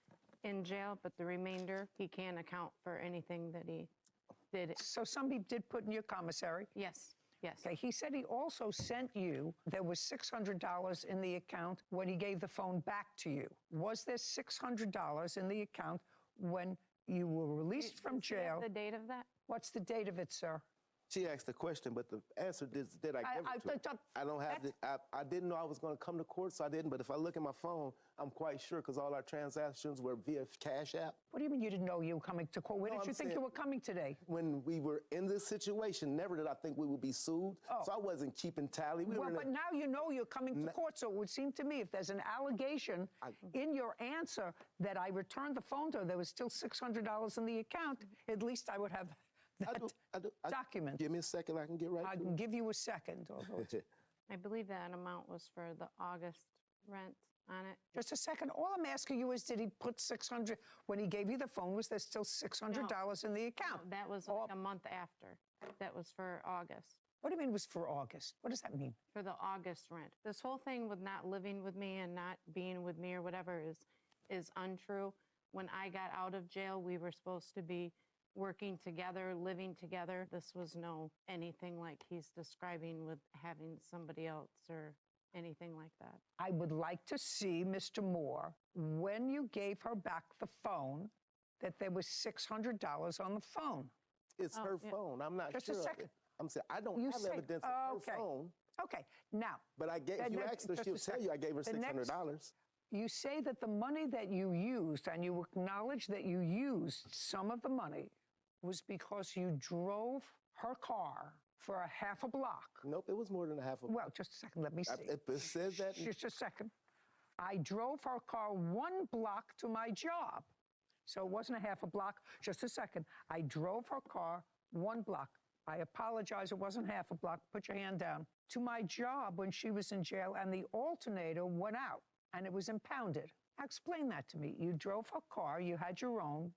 in jail, but the remainder he can't account for anything that he did. So somebody did put in your commissary? Yes. Yes. Okay, he said he also sent you, there was $600 in the account when he gave the phone back to you. Was there $600 in the account when you were released from jail? The date of that? What's the date of it, sir? She asked the question, but the answer did I give it to her? I don't have I didn't know I was going to come to court, so I didn't. But if I look at my phone, I'm quite sure, because all our transactions were via Cash App. What do you mean you didn't know you were coming to court? Where did you think you were coming today? When we were in this situation, never did I think we would be sued. So I wasn't keeping tally. But now you know you're coming to court, so it would seem to me if there's an allegation in your answer that I returned the phone to her, there was still $600 in the account, at least I would have that document. Give me a second, I can get right to it. I can give you a second. I believe that amount was for the August rent on it. Just a second. All I'm asking you is, did he put $600 when he gave you the phone? Was there still $600 in the account? No, that was like a month after. That was for August. What do you mean it was for August? What does that mean? For the August rent. This whole thing with not living with me and not being with me or whatever is untrue. When I got out of jail, we were supposed to be working together, living together. This was no anything like he's describing with having somebody else or anything like that. I would like to see, Mr. Moore, when you gave her back the phone, that there was $600 on the phone. It's her phone. I'm not sure. Just a second. I'm saying I don't have evidence of her phone. Okay, now. But I gave, if you asked her, she'll tell you I gave her $600. You say that the money that you used, and you acknowledge that you used some of the money, was because you drove her car for a half a block. Nope, it was more than a half a block. Well, just a second, let me see. It says that. Just a second. I drove her car 1 block to my job. So it wasn't a half a block. Just a second. I drove her car 1 block. I apologize, it wasn't half a block. Put your hand down. To my job when she was in jail, and the alternator went out, and it was impounded. Now explain that to me. You drove her car, you had your own.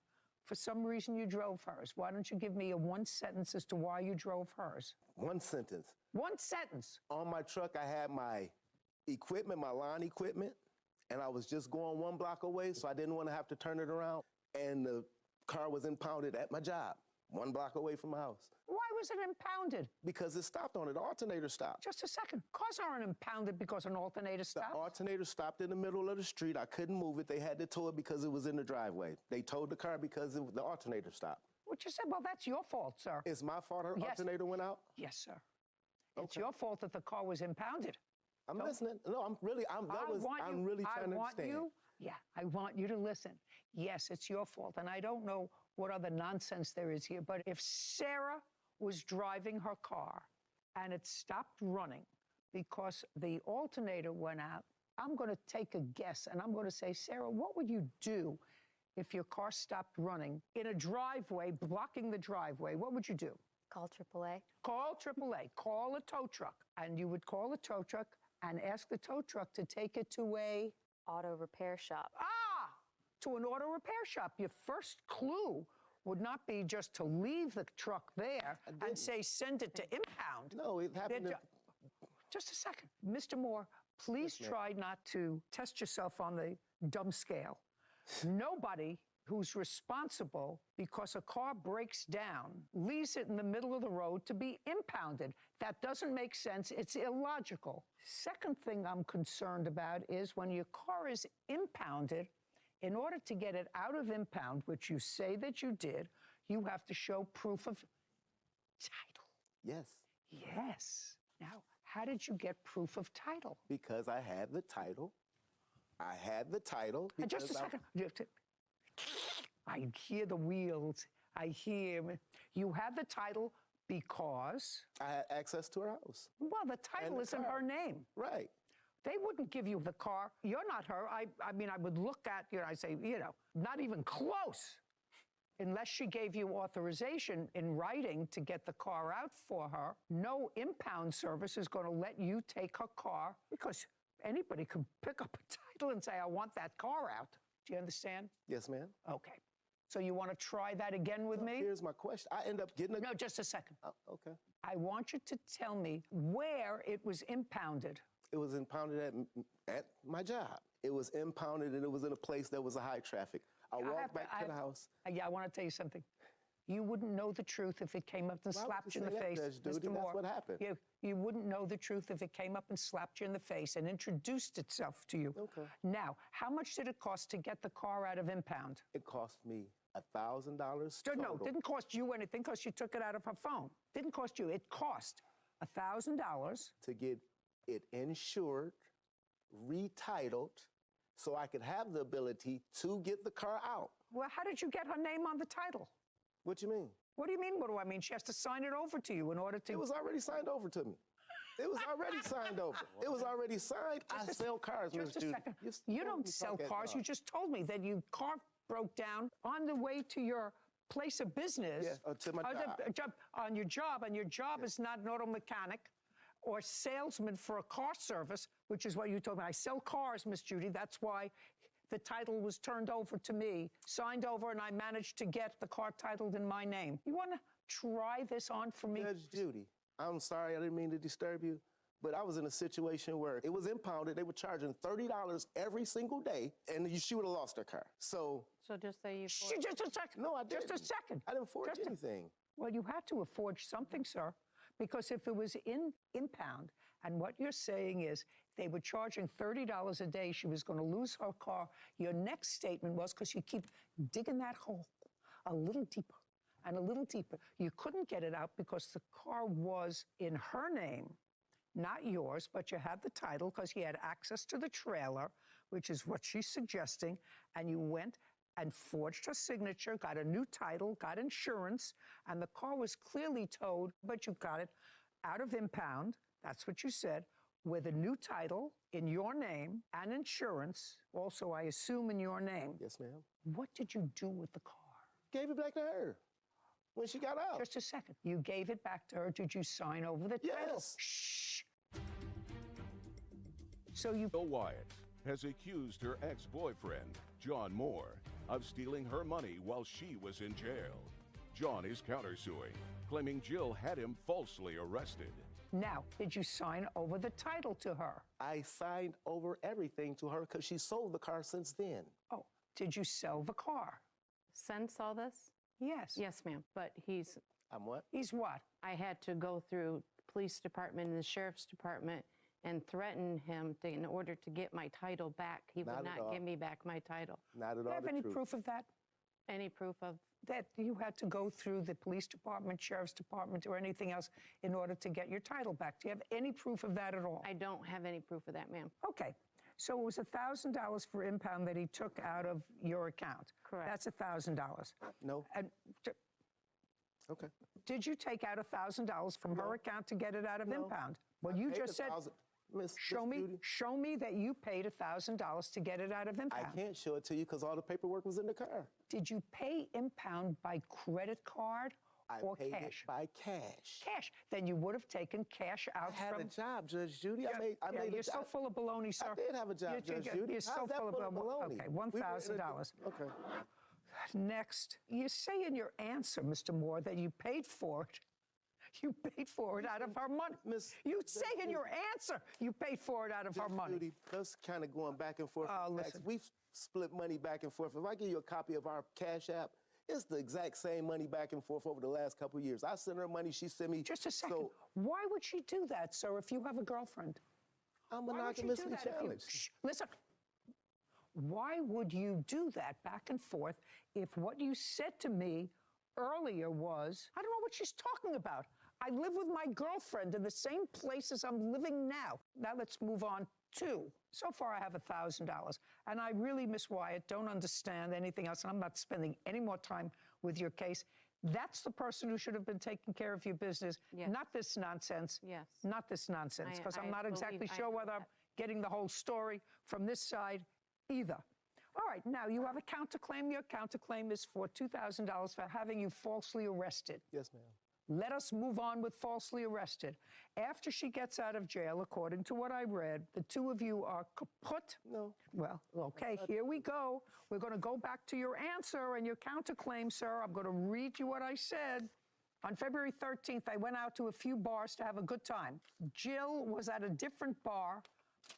For some reason, you drove hers. Why don't you give me a 1 sentence as to why you drove hers? 1 sentence. 1 sentence. On my truck, I had my equipment, my lawn equipment, and I was just going 1 block away, so I didn't want to have to turn it around. And the car was impounded at my job, 1 block away from my house. Why was it impounded? Because it stopped on it. The alternator stopped. Just a second. Cars aren't impounded because an alternator stopped. The alternator stopped in the middle of the street. I couldn't move it. They had to tow it because it was in the driveway. They towed the car because the alternator stopped. What you said? Well, that's your fault, sir. It's my fault her alternator went out? Yes, sir. It's your fault that the car was impounded. I'm listening. No, I'm really trying to understand. I want you to listen. Yes, it's your fault. And I don't know what other nonsense there is here, but if Sarah was driving her car and it stopped running because the alternator went out, I'm going to take a guess and I'm going to say, Sarah, what would you do if your car stopped running in a driveway, blocking the driveway? What would you do? Call AAA. Call AAA. Call a tow truck. And you would call a tow truck and ask the tow truck to take it to a... Auto repair shop. To an auto repair shop. Your first clue would not be just to leave the truck there and say, send it to impound. No, it happened. Just a second. Mr. Moore, please try not to test yourself on the dumb scale. Nobody who's responsible because a car breaks down leaves it in the middle of the road to be impounded. That doesn't make sense. It's illogical. Second thing I'm concerned about is when your car is impounded, in order to get it out of impound, which you say that you did, you have to show proof of title. Yes. Yes. Now, how did you get proof of title? Because I had the title. I had the title. Just a second. I hear the wheels. I hear. You had the title because? I had access to her house. Well, the title is in her name. Right. They wouldn't give you the car. You're not her. I mean, I would look at you and I say, you know, not even close. Unless she gave you authorization in writing to get the car out for her, no impound service is going to let you take her car because anybody can pick up a title and say, I want that car out. Do you understand? Yes, ma'am. Okay. So you want to try that again with me? Here's my question. I end up getting a... No, just a second. Okay. I want you to tell me where it was impounded. It was impounded at my job. It was impounded and it was in a place that was a high traffic. I walked back to the house. Yeah, I want to tell you something. You wouldn't know the truth if it came up and slapped you in the face, Mr. Moore. That's what happened. You wouldn't know the truth if it came up and slapped you in the face and introduced itself to you. Okay. Now, how much did it cost to get the car out of impound? It cost me $1,000 total. No, it didn't cost you anything because you took it out of her phone. Didn't cost you. It cost $1,000 to get it insured, retitled, so I could have the ability to get the car out. Well, how did you get her name on the title? What you mean? What do you mean, what do I mean? She has to sign it over to you in order to... It was already signed over to me. It was already signed over. It was already signed. I sell cars, Ms. Judy. You don't sell cars. You just told me that your car broke down on the way to your place of business. Yeah, to my job. On your job, and your job is not an auto mechanic or salesman for a car service, which is what you told me. I sell cars, Miss Judy. That's why the title was turned over to me, signed over, and I managed to get the car titled in my name. You want to try this on for me? Judge Judy, I'm sorry, I didn't mean to disturb you, but I was in a situation where it was impounded. They were charging $30 every single day, and she would have lost her car. So just say you... Just a second. No, I didn't. Just a second. I didn't forge anything. Well, you had to have forged something, sir. Because if it was in impound, and what you're saying is they were charging $30 a day, she was going to lose her car. Your next statement was, because you keep digging that hole a little deeper and a little deeper, you couldn't get it out because the car was in her name, not yours, but you had the title because you had access to the trailer, which is what she's suggesting, and you went and forged her signature, got a new title, got insurance, and the car was clearly towed, but you got it out of impound, that's what you said, with a new title in your name and insurance, also, I assume, in your name. Yes, ma'am. What did you do with the car? Gave it back to her when she got out. Just a second. You gave it back to her. Did you sign over the title? Yes. Shh. So you... Bill Wyatt has accused her ex-boyfriend, John Moore, of stealing her money while she was in jail. John is countersuing, claiming Jill had him falsely arrested. Now, did you sign over the title to her? I signed over everything to her because she sold the car since then. Oh, did you sell the car? Since all this? Yes. Yes, ma'am. But he's... I'm what? He's what? I had to go through police department and the sheriff's department and threaten him in order to get my title back. He would not give me back my title. Not at all. Do you have any proof of that? Any proof of? That you had to go through the police department, sheriff's department, or anything else in order to get your title back. Do you have any proof of that at all? I don't have any proof of that, ma'am. Okay. So it was $1,000 for impound that he took out of your account. Correct. That's $1,000. No. And Okay. Did you take out $1,000 from her account to get it out of impound? Well, you just said, show me that you paid $1,000 to get it out of impound. I can't show it to you because all the paperwork was in the car. Did you pay impound by credit card or paid cash? It by cash. Cash. Then you would have taken cash out I had a job, Judge Judy. You're so full of baloney, sir. I did have a job, Judge Judy. You're so full of baloney. Okay, $1,000. Okay. Next, you say in your answer, Mr. Moore, that you paid for it. You paid for it out of her money. You say in your answer you paid for it out of her money. Judy, that's kind of going back and forth. Listen. We've split money back and forth. If I give you a copy of our Cash App, it's the exact same money back and forth over the last couple of years. I sent her money, she sent me. Just a second. So, why would she do that, sir, if you have a girlfriend? I'm monogamously challenged. Listen. Why would you do that back and forth if what you said to me earlier was, I don't know what she's talking about. I live with my girlfriend in the same place as I'm living now. Now let's move on to, so far I have $1,000. And I really, Miss Wyatt, don't understand anything else. And I'm not spending any more time with your case. That's the person who should have been taking care of your business, not this nonsense. Yes. Not this nonsense, because I'm not exactly sure whether I'm getting the whole story from this side either. All right, now you have a counterclaim. Your counterclaim is for $2,000 for having you falsely arrested. Yes, ma'am. Let us move on with falsely arrested. After she gets out of jail, according to what I read, the two of you are kaput. No. Well, okay, here we go. We're going to go back to your answer and your counterclaim, sir. I'm going to read you what I said. On February 13th, I went out to a few bars to have a good time. Jill was at a different bar,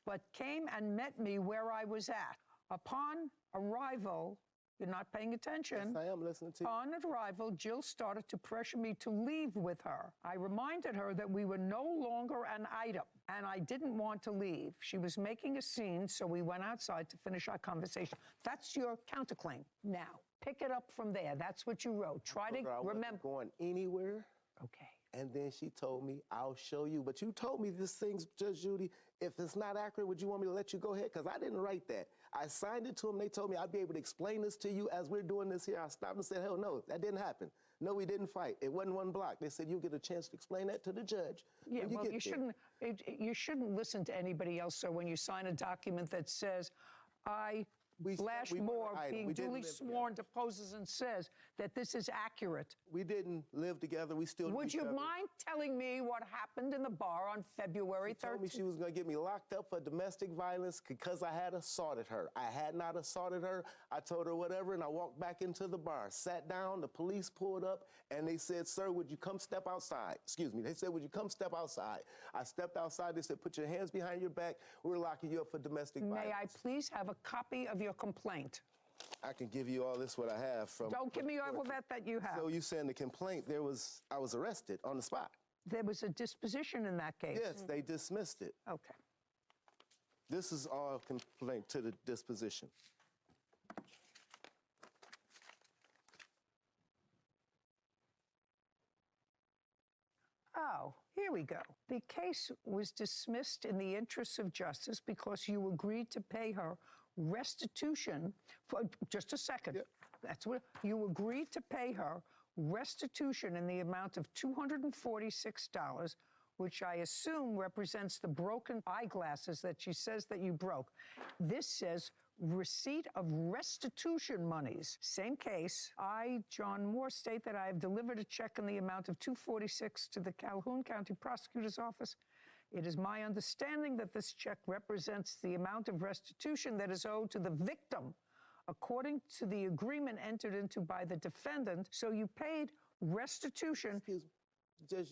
but came and met me where I was at. Upon arrival, you're not paying attention. Yes, I am listening to you. On arrival, Jill started to pressure me to leave with her. I reminded her that we were no longer an item, and I didn't want to leave. She was making a scene, so we went outside to finish our conversation. That's your counterclaim. Now, pick it up from there. That's what you wrote. Try to remember. I wasn't going anywhere. Okay. And then she told me, I'll show you. But you told me this thing's, Judge Judy, if it's not accurate, would you want me to let you go ahead? Because I didn't write that. I signed it to them. They told me I'd be able to explain this to you as we're doing this here. I stopped and said, hell no, that didn't happen. No, we didn't fight. It wasn't one block. They said, you'll get a chance to explain that to the judge. Yeah, well, you shouldn't listen to anybody else, sir, when you sign a document that says, Flash Moore, being duly sworn, deposes and says that this is accurate. We didn't live together. We still Would you mind telling me what happened in the bar on February 13th? She told me she was going to get me locked up for domestic violence because I had assaulted her. I had not assaulted her. I told her whatever, and I walked back into the bar. Sat down, the police pulled up, and they said, sir, would you come step outside? Excuse me. They said, would you come step outside? I stepped outside. They said, put your hands behind your back. We're locking you up for domestic violence. May I please have a copy of your complaint? I can give you all this, what I have from... Don't give me all that you have. So you saying the complaint, I was arrested on the spot. There was a disposition in that case. Yes, they dismissed it. Okay. This is all complaint to the disposition. Oh, here we go. The case was dismissed in the interests of justice because you agreed to pay her restitution for, just a second. Yep. That's what, you agreed to pay her restitution in the amount of $246, which I assume represents the broken eyeglasses that she says that you broke. This says receipt of restitution monies. Same case. I, John Moore, state that I have delivered a check in the amount of $246 to the Calhoun County Prosecutor's Office. It is my understanding that this check represents the amount of restitution that is owed to the victim, according to the agreement entered into by the defendant. So you paid restitution. Excuse me. Judge,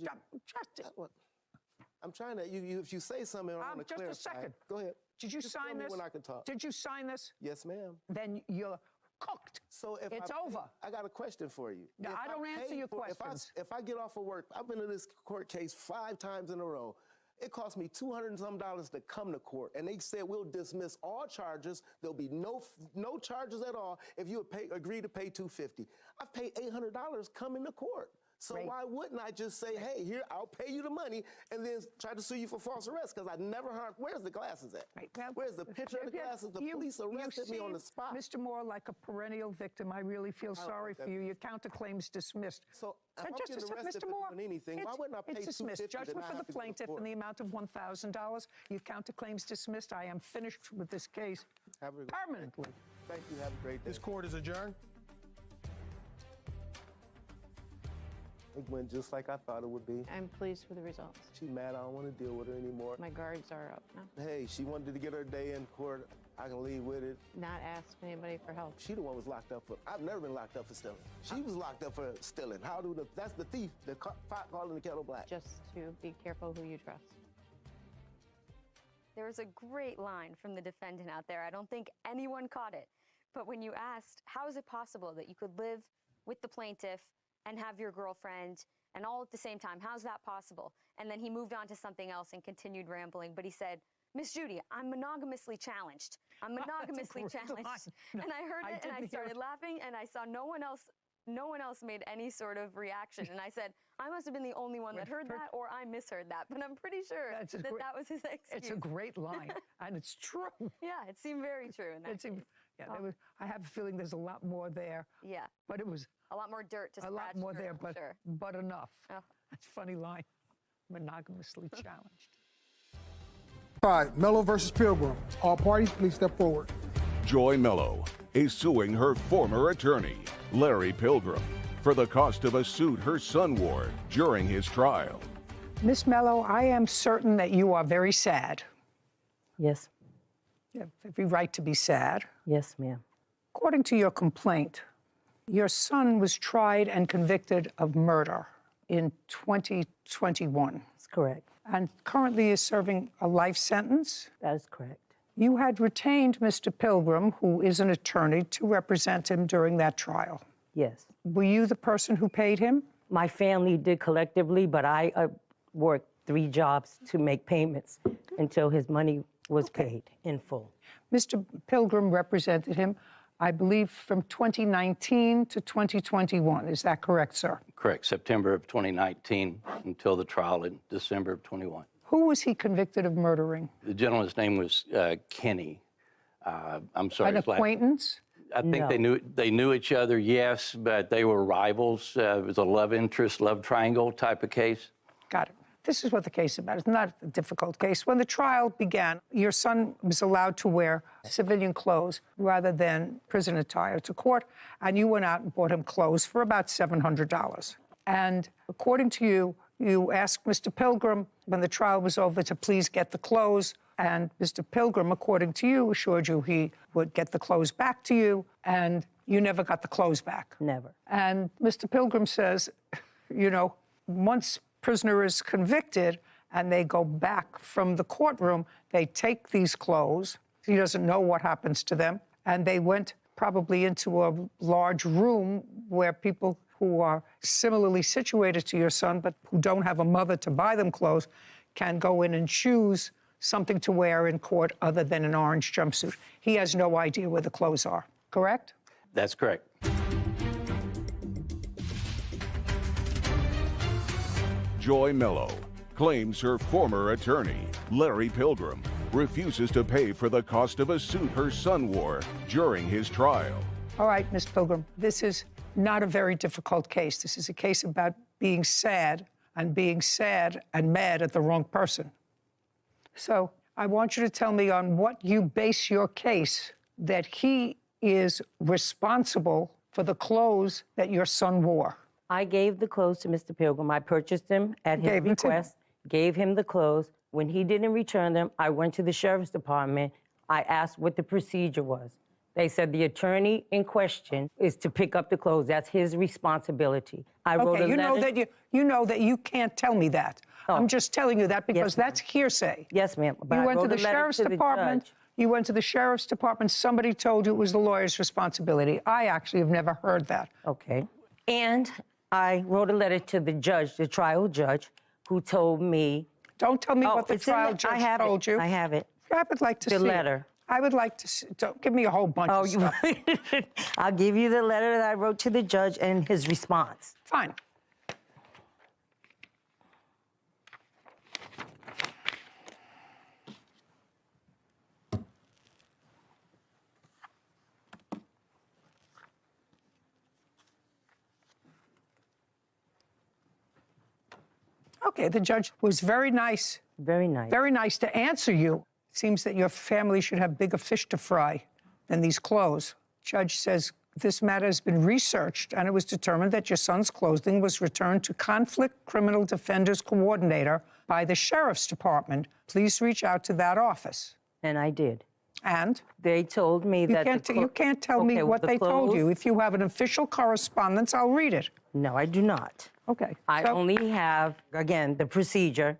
I'm trying to, if you say something, I want to clarify. Just a second. Go ahead. Did you sign this? When I can talk. Did you sign this? Yes, ma'am. Then you're cooked. So if it's over. I got a question for you. No, I don't answer your questions. If I get off of work, I've been in this court case 5 times in a row. It cost me $200 and some to come to court, and they said we'll dismiss all charges. There'll be no charges at all if you agree to pay $250. I've paid $800 coming to court. So why wouldn't I just say, hey, here, I'll pay you the money and then try to sue you for false arrest? Because I never harmed. Where's the glasses at? Where's the picture of the glasses? The police arrested me on the spot. Mr. Moore, like a perennial victim, I really feel sorry for you. Your counterclaim's dismissed. So if I'm Just a getting second, arrested Mr. for Moore, doing anything, why wouldn't I pay it's dismissed. $250 Judgment for the plaintiff in the amount of $1,000. Your counterclaim's dismissed. I am finished with this case permanently. Thank you. Have a great day. This court is adjourned. It went just like I thought it would be. I'm pleased with the results. She's mad. I don't want to deal with her anymore. My guards are up now. Hey, she wanted to get her day in court. I can leave with it. Not ask anybody for help. She the one was locked up for. I've never been locked up for stealing. She was locked up for stealing. That's the thief. The pot calling the kettle black. Just to be careful who you trust. There was a great line from the defendant out there. I don't think anyone caught it. But when you asked, how is it possible that you could live with the plaintiff and have your girlfriend and all at the same time? How's that possible? And then he moved on to something else and continued rambling. But he said, Miss Judy, I'm monogamously challenged. I'm monogamously challenged. And I heard it and I started laughing and I saw no one else made any sort of reaction. And I said, I must have been the only one that heard that, or I misheard that. But I'm pretty sure that was his excuse. It's a great line, and it's true. Yeah, it seemed very true in that case. I have a feeling there's a lot more there. Yeah. But it was a lot more dirt to scratch. A lot more there, but enough. Oh. That's a funny line. Monogamously challenged. All right, Mello versus Pilgrim. All parties, please step forward. Joy Mello is suing her former attorney, Larry Pilgrim, for the cost of a suit her son wore during his trial. Miss Mello, I am certain that you are very sad. Yes. You have every right to be sad. Yes, ma'am. According to your complaint, your son was tried and convicted of murder in 2021. That's correct. And currently is serving a life sentence. That is correct. You had retained Mr. Pilgrim, who is an attorney, to represent him during that trial. Yes. Were you the person who paid him? My family did collectively, but I worked 3 jobs to make payments until his money was paid in full. Mr. Pilgrim represented him, I believe, from 2019 to 2021. Is that correct, sir? Correct. September of 2019 until the trial in December of 21. Who was he convicted of murdering? The gentleman's name was Kenny. I'm sorry. An acquaintance? I think they knew each other, yes, but they were rivals. It was a love interest, love triangle type of case. Got it. This is what the case is about. It's not a difficult case. When the trial began, your son was allowed to wear civilian clothes rather than prison attire to court, and you went out and bought him clothes for about $700. And according to you, you asked Mr. Pilgrim, when the trial was over, to please get the clothes. And Mr. Pilgrim, according to you, assured you he would get the clothes back to you, and you never got the clothes back. Never. And Mr. Pilgrim says, you know, once prisoner is convicted and they go back from the courtroom, they take these clothes. He doesn't know what happens to them. And they went probably into a large room where people who are similarly situated to your son, but who don't have a mother to buy them clothes, can go in and choose something to wear in court other than an orange jumpsuit. He has no idea where the clothes are, correct? That's correct. Joy Mello claims her former attorney, Larry Pilgrim, refuses to pay for the cost of a suit her son wore during his trial. All right, Ms. Pilgrim, this is not a very difficult case. This is a case about being sad and mad at the wrong person. So I want you to tell me on what you base your case that he is responsible for the clothes that your son wore. I gave the clothes to Mr. Pilgrim. I purchased them at his request, gave him the clothes. When he didn't return them, I went to the sheriff's department. I asked what the procedure was. They said the attorney in question is to pick up the clothes. That's his responsibility. I wrote a letter. You know that you can't tell me that. Oh. I'm just telling you that because that's hearsay. Yes, ma'am. You went to the sheriff's department. You went to the sheriff's department. Somebody told you it was the lawyer's responsibility. I actually have never heard that. Okay. And I wrote a letter to the judge, the trial judge, who told me. Don't tell me what the trial judge told you. I have it. I would like to see the letter. I would like to see. Don't give me a whole bunch of stuff. I'll give you the letter that I wrote to the judge and his response. Fine. Okay, the judge was very nice. Very nice. Very nice to answer you. It seems that your family should have bigger fish to fry than these clothes. Judge says this matter has been researched and it was determined that your son's clothing was returned to Conflict Criminal Defenders Coordinator by the Sheriff's Department. Please reach out to that office. And I did. And? They told me that You can't tell me what they told you. If you have an official correspondence, I'll read it. No, I do not. Okay. I only have, again, the procedure.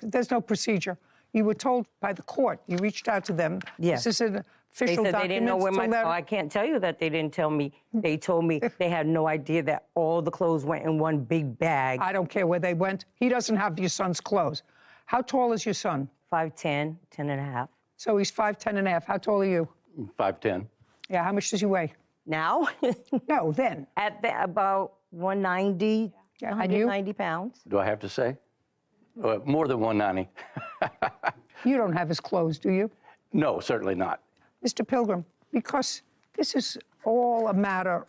There's no procedure. You were told by the court. You reached out to them. Yes. This is an official document. They said they didn't know where my... letter. I can't tell you that they didn't tell me. They told me they had no idea that all the clothes went in one big bag. I don't care where they went. He doesn't have your son's clothes. How tall is your son? 5'10", 10 and a half. So he's 5'10" and a half. How tall are you? 5'10". Yeah, how much does he weigh? Now? No, then. About 190, Yeah, 190 pounds. Do I have to say? More than 190. You don't have his clothes, do you? No, certainly not. Mr. Pilgrim, because this is all a matter,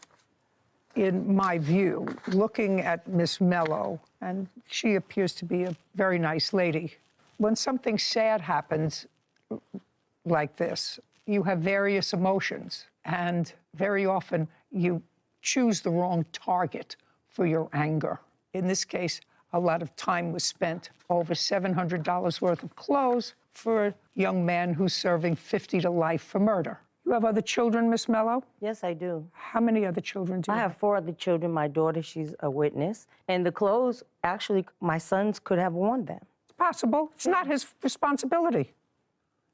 in my view, looking at Miss Mello, and she appears to be a very nice lady. When something sad happens like this, you have various emotions, and very often you choose the wrong target for your anger. In this case, a lot of time was spent, over $700 worth of clothes for a young man who's serving 50 to life for murder. You have other children, Miss Mello? Yes, I do. How many other children do you have? I have 4 other children. My daughter, she's a witness. And the clothes, actually, my sons could have worn them. It's possible. It's not his responsibility.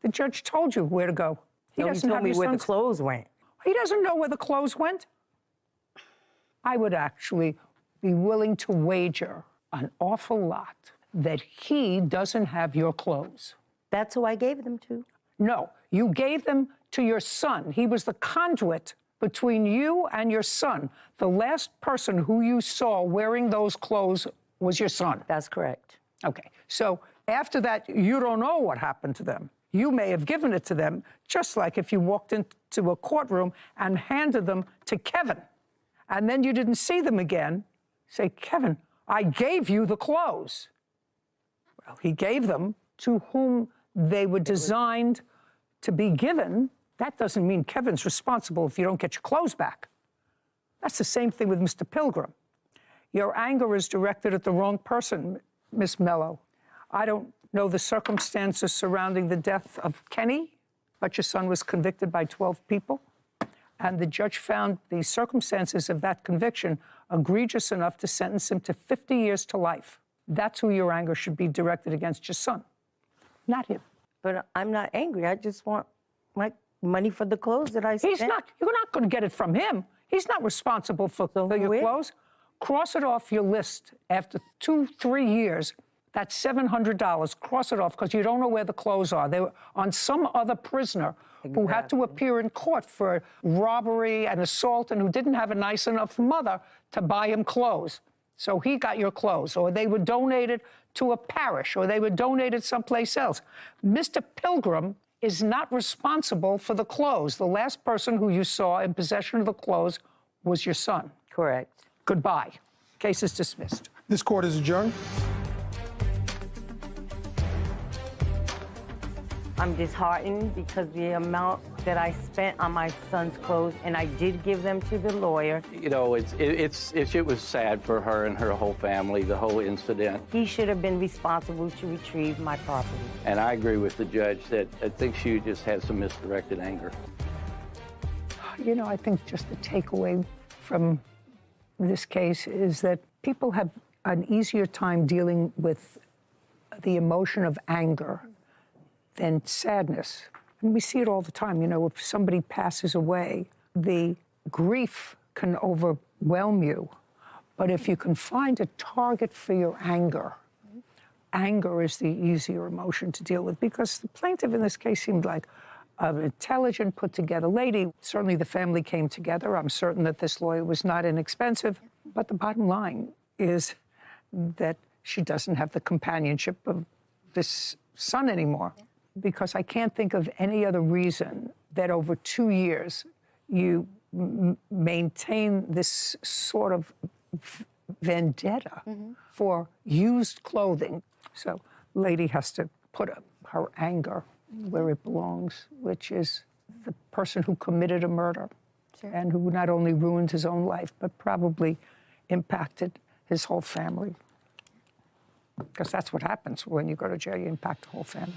The judge told you where to go. He told me where the clothes went. He doesn't know where the clothes went. I would actually be willing to wager an awful lot that he doesn't have your clothes. That's who I gave them to. No, you gave them to your son. He was the conduit between you and your son. The last person who you saw wearing those clothes was your son. That's correct. Okay, so after that, you don't know what happened to them. You may have given it to them, just like if you walked into a courtroom and handed them to Kevin, and then you didn't see them again. Say, Kevin, I gave you the clothes. Well, he gave them to whom they were designed to be given. That doesn't mean Kevin's responsible if you don't get your clothes back. That's the same thing with Mr. Pilgrim. Your anger is directed at the wrong person, Miss Mello. I don't know the circumstances surrounding the death of Kenny, but your son was convicted by 12 people. And the judge found the circumstances of that conviction egregious enough to sentence him to 50 years to life. That's who your anger should be directed against your son, not him. But I'm not angry. I just want my money for the clothes that I spent. You're not going to get it from him. He's not responsible for your clothes. Cross it off your list after 2-3 years. That's $700. Cross it off because you don't know where the clothes are. They were on some other prisoner who had to appear in court for robbery and assault and who didn't have a nice enough mother to buy him clothes. So he got your clothes, or they were donated to a parish, or they were donated someplace else. Mr. Pilgrim is not responsible for the clothes. The last person who you saw in possession of the clothes was your son. Correct. Goodbye. Case is dismissed. This court is adjourned. I'm disheartened because the amount that I spent on my son's clothes, and I did give them to the lawyer. You know, it was sad for her and her whole family, the whole incident. He should have been responsible to retrieve my property. And I agree with the judge that I think she just had some misdirected anger. You know, I think just the takeaway from this case is that people have an easier time dealing with the emotion of anger than sadness. And we see it all the time. You know, if somebody passes away, the grief can overwhelm you. But if you can find a target for your anger, anger is the easier emotion to deal with, because the plaintiff in this case seemed like an intelligent, put-together lady. Certainly the family came together. I'm certain that this lawyer was not inexpensive. But the bottom line is that she doesn't have the companionship of this son anymore. Because I can't think of any other reason that over 2 years you maintain this sort of vendetta for used clothing. So lady has to put her anger where it belongs, which is the person who committed a murder and who not only ruined his own life, but probably impacted his whole family. Because that's what happens when you go to jail, you impact the whole family.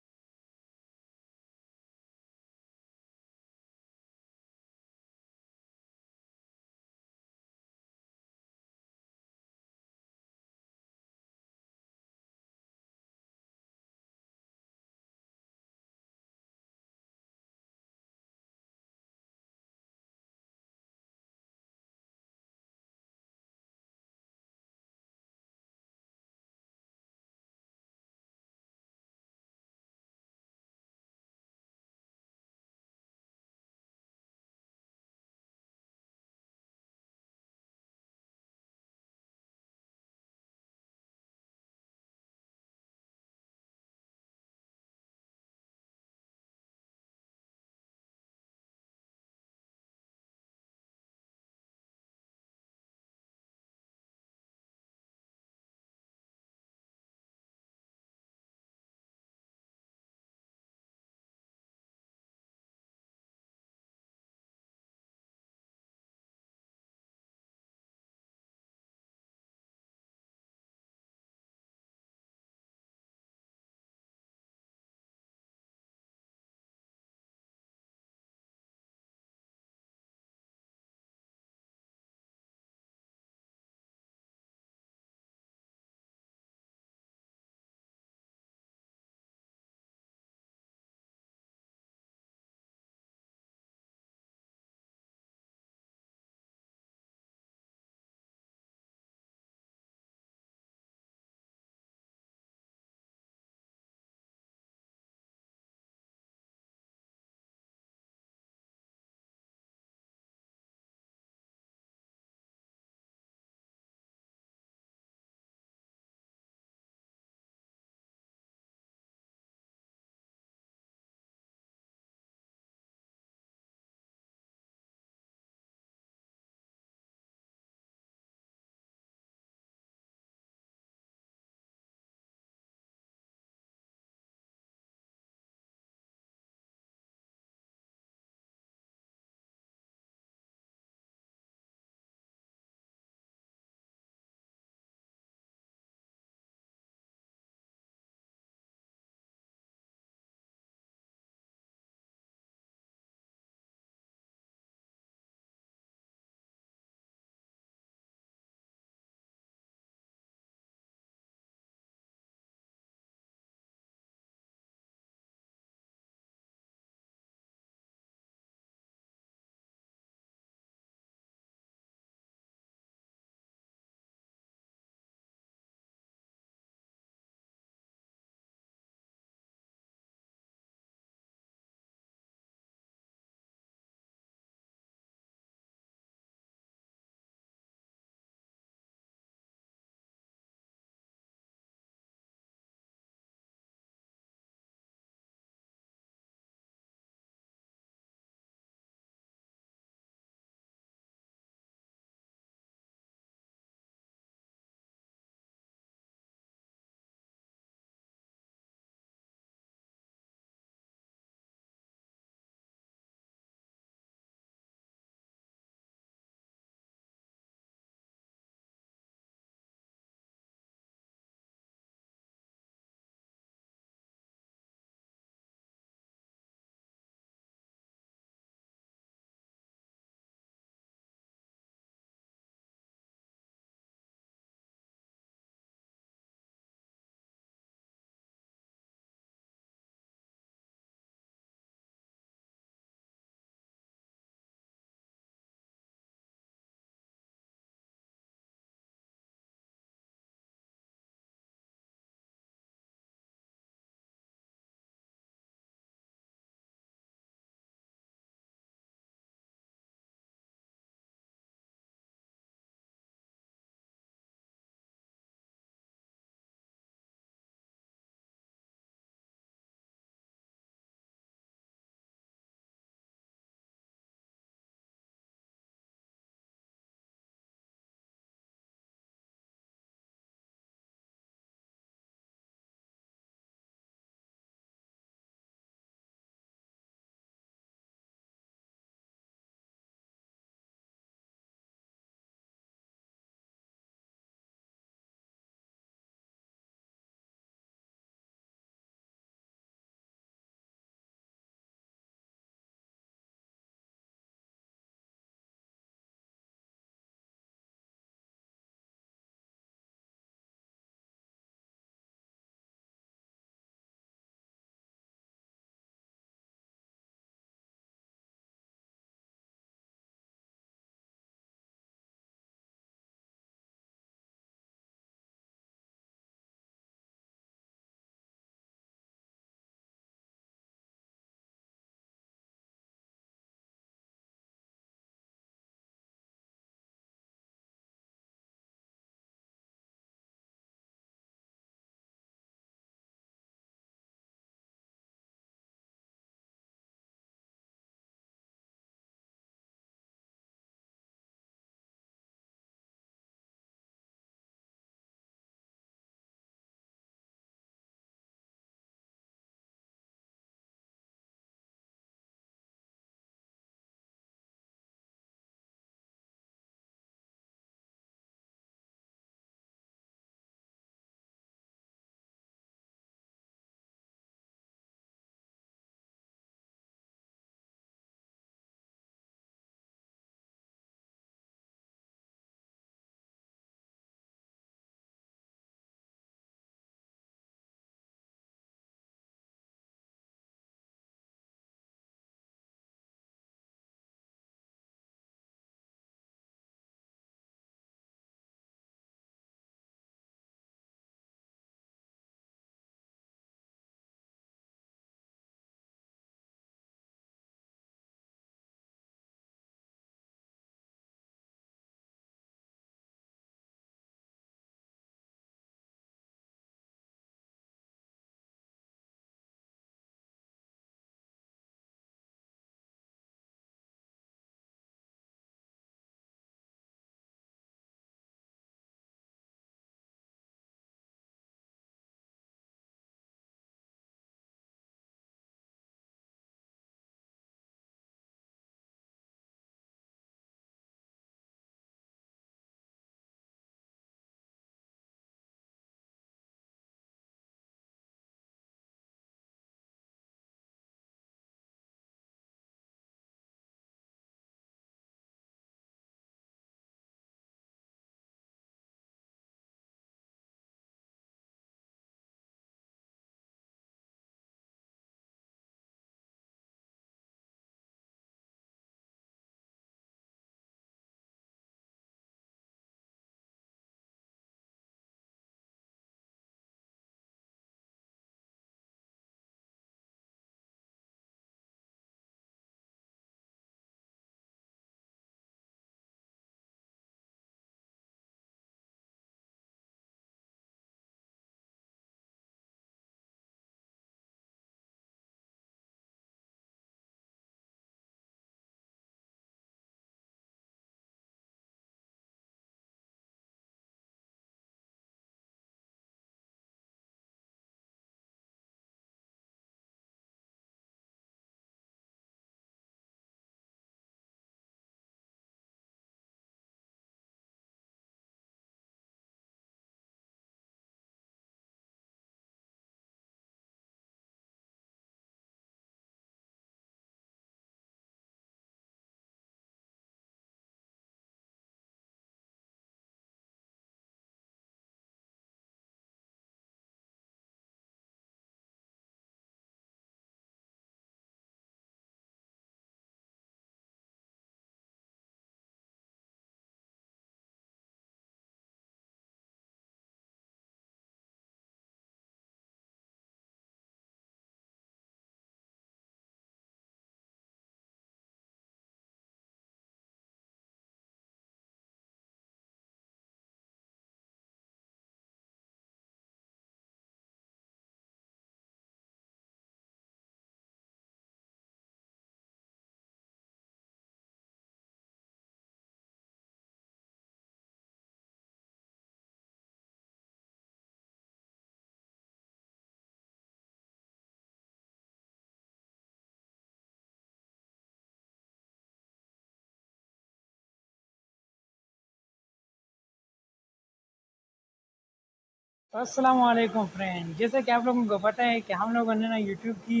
अस्सलाम वालेकुम friend, जैसे कि आप लोगों को पता है कि हम लोगों ने ना यूट्यूब की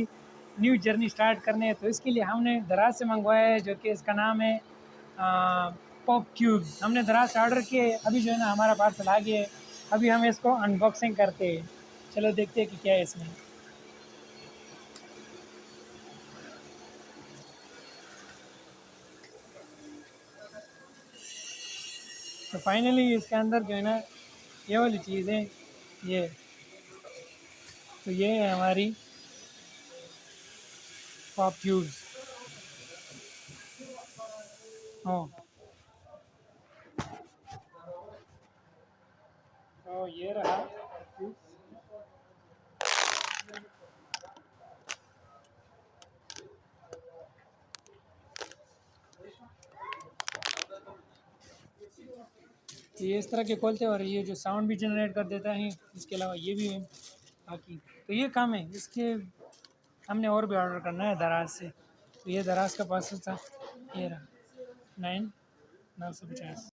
न्यू जर्नी स्टार्ट करने है, तो इसके लिए हमने दराज से मंगवाया है, जो कि इसका नाम है पॉप क्यूब्स। हमने दराज से ऑर्डर किए, अभी जो है ना हमारा पार्सल आ गया है। अभी हम इसको अनबॉक्सिंग करते हैं। चलो देखते हैं कि क्या है इसमें। तो फाइनली इसके अंदर जो है ना ये वाली चीज़ है, ये तो ये है हमारी पॉप क्यूब्स। हाँ, तो ये रहा cubes। ये इस तरह के खोलते हैं और ये जो साउंड भी जनरेट कर देता है, इसके अलावा ये भी है बाकी। तो ये काम है इसके। हमने और भी ऑर्डर करना है दराज से। तो ये दराज का पार्सल था, ये रहा 9,950।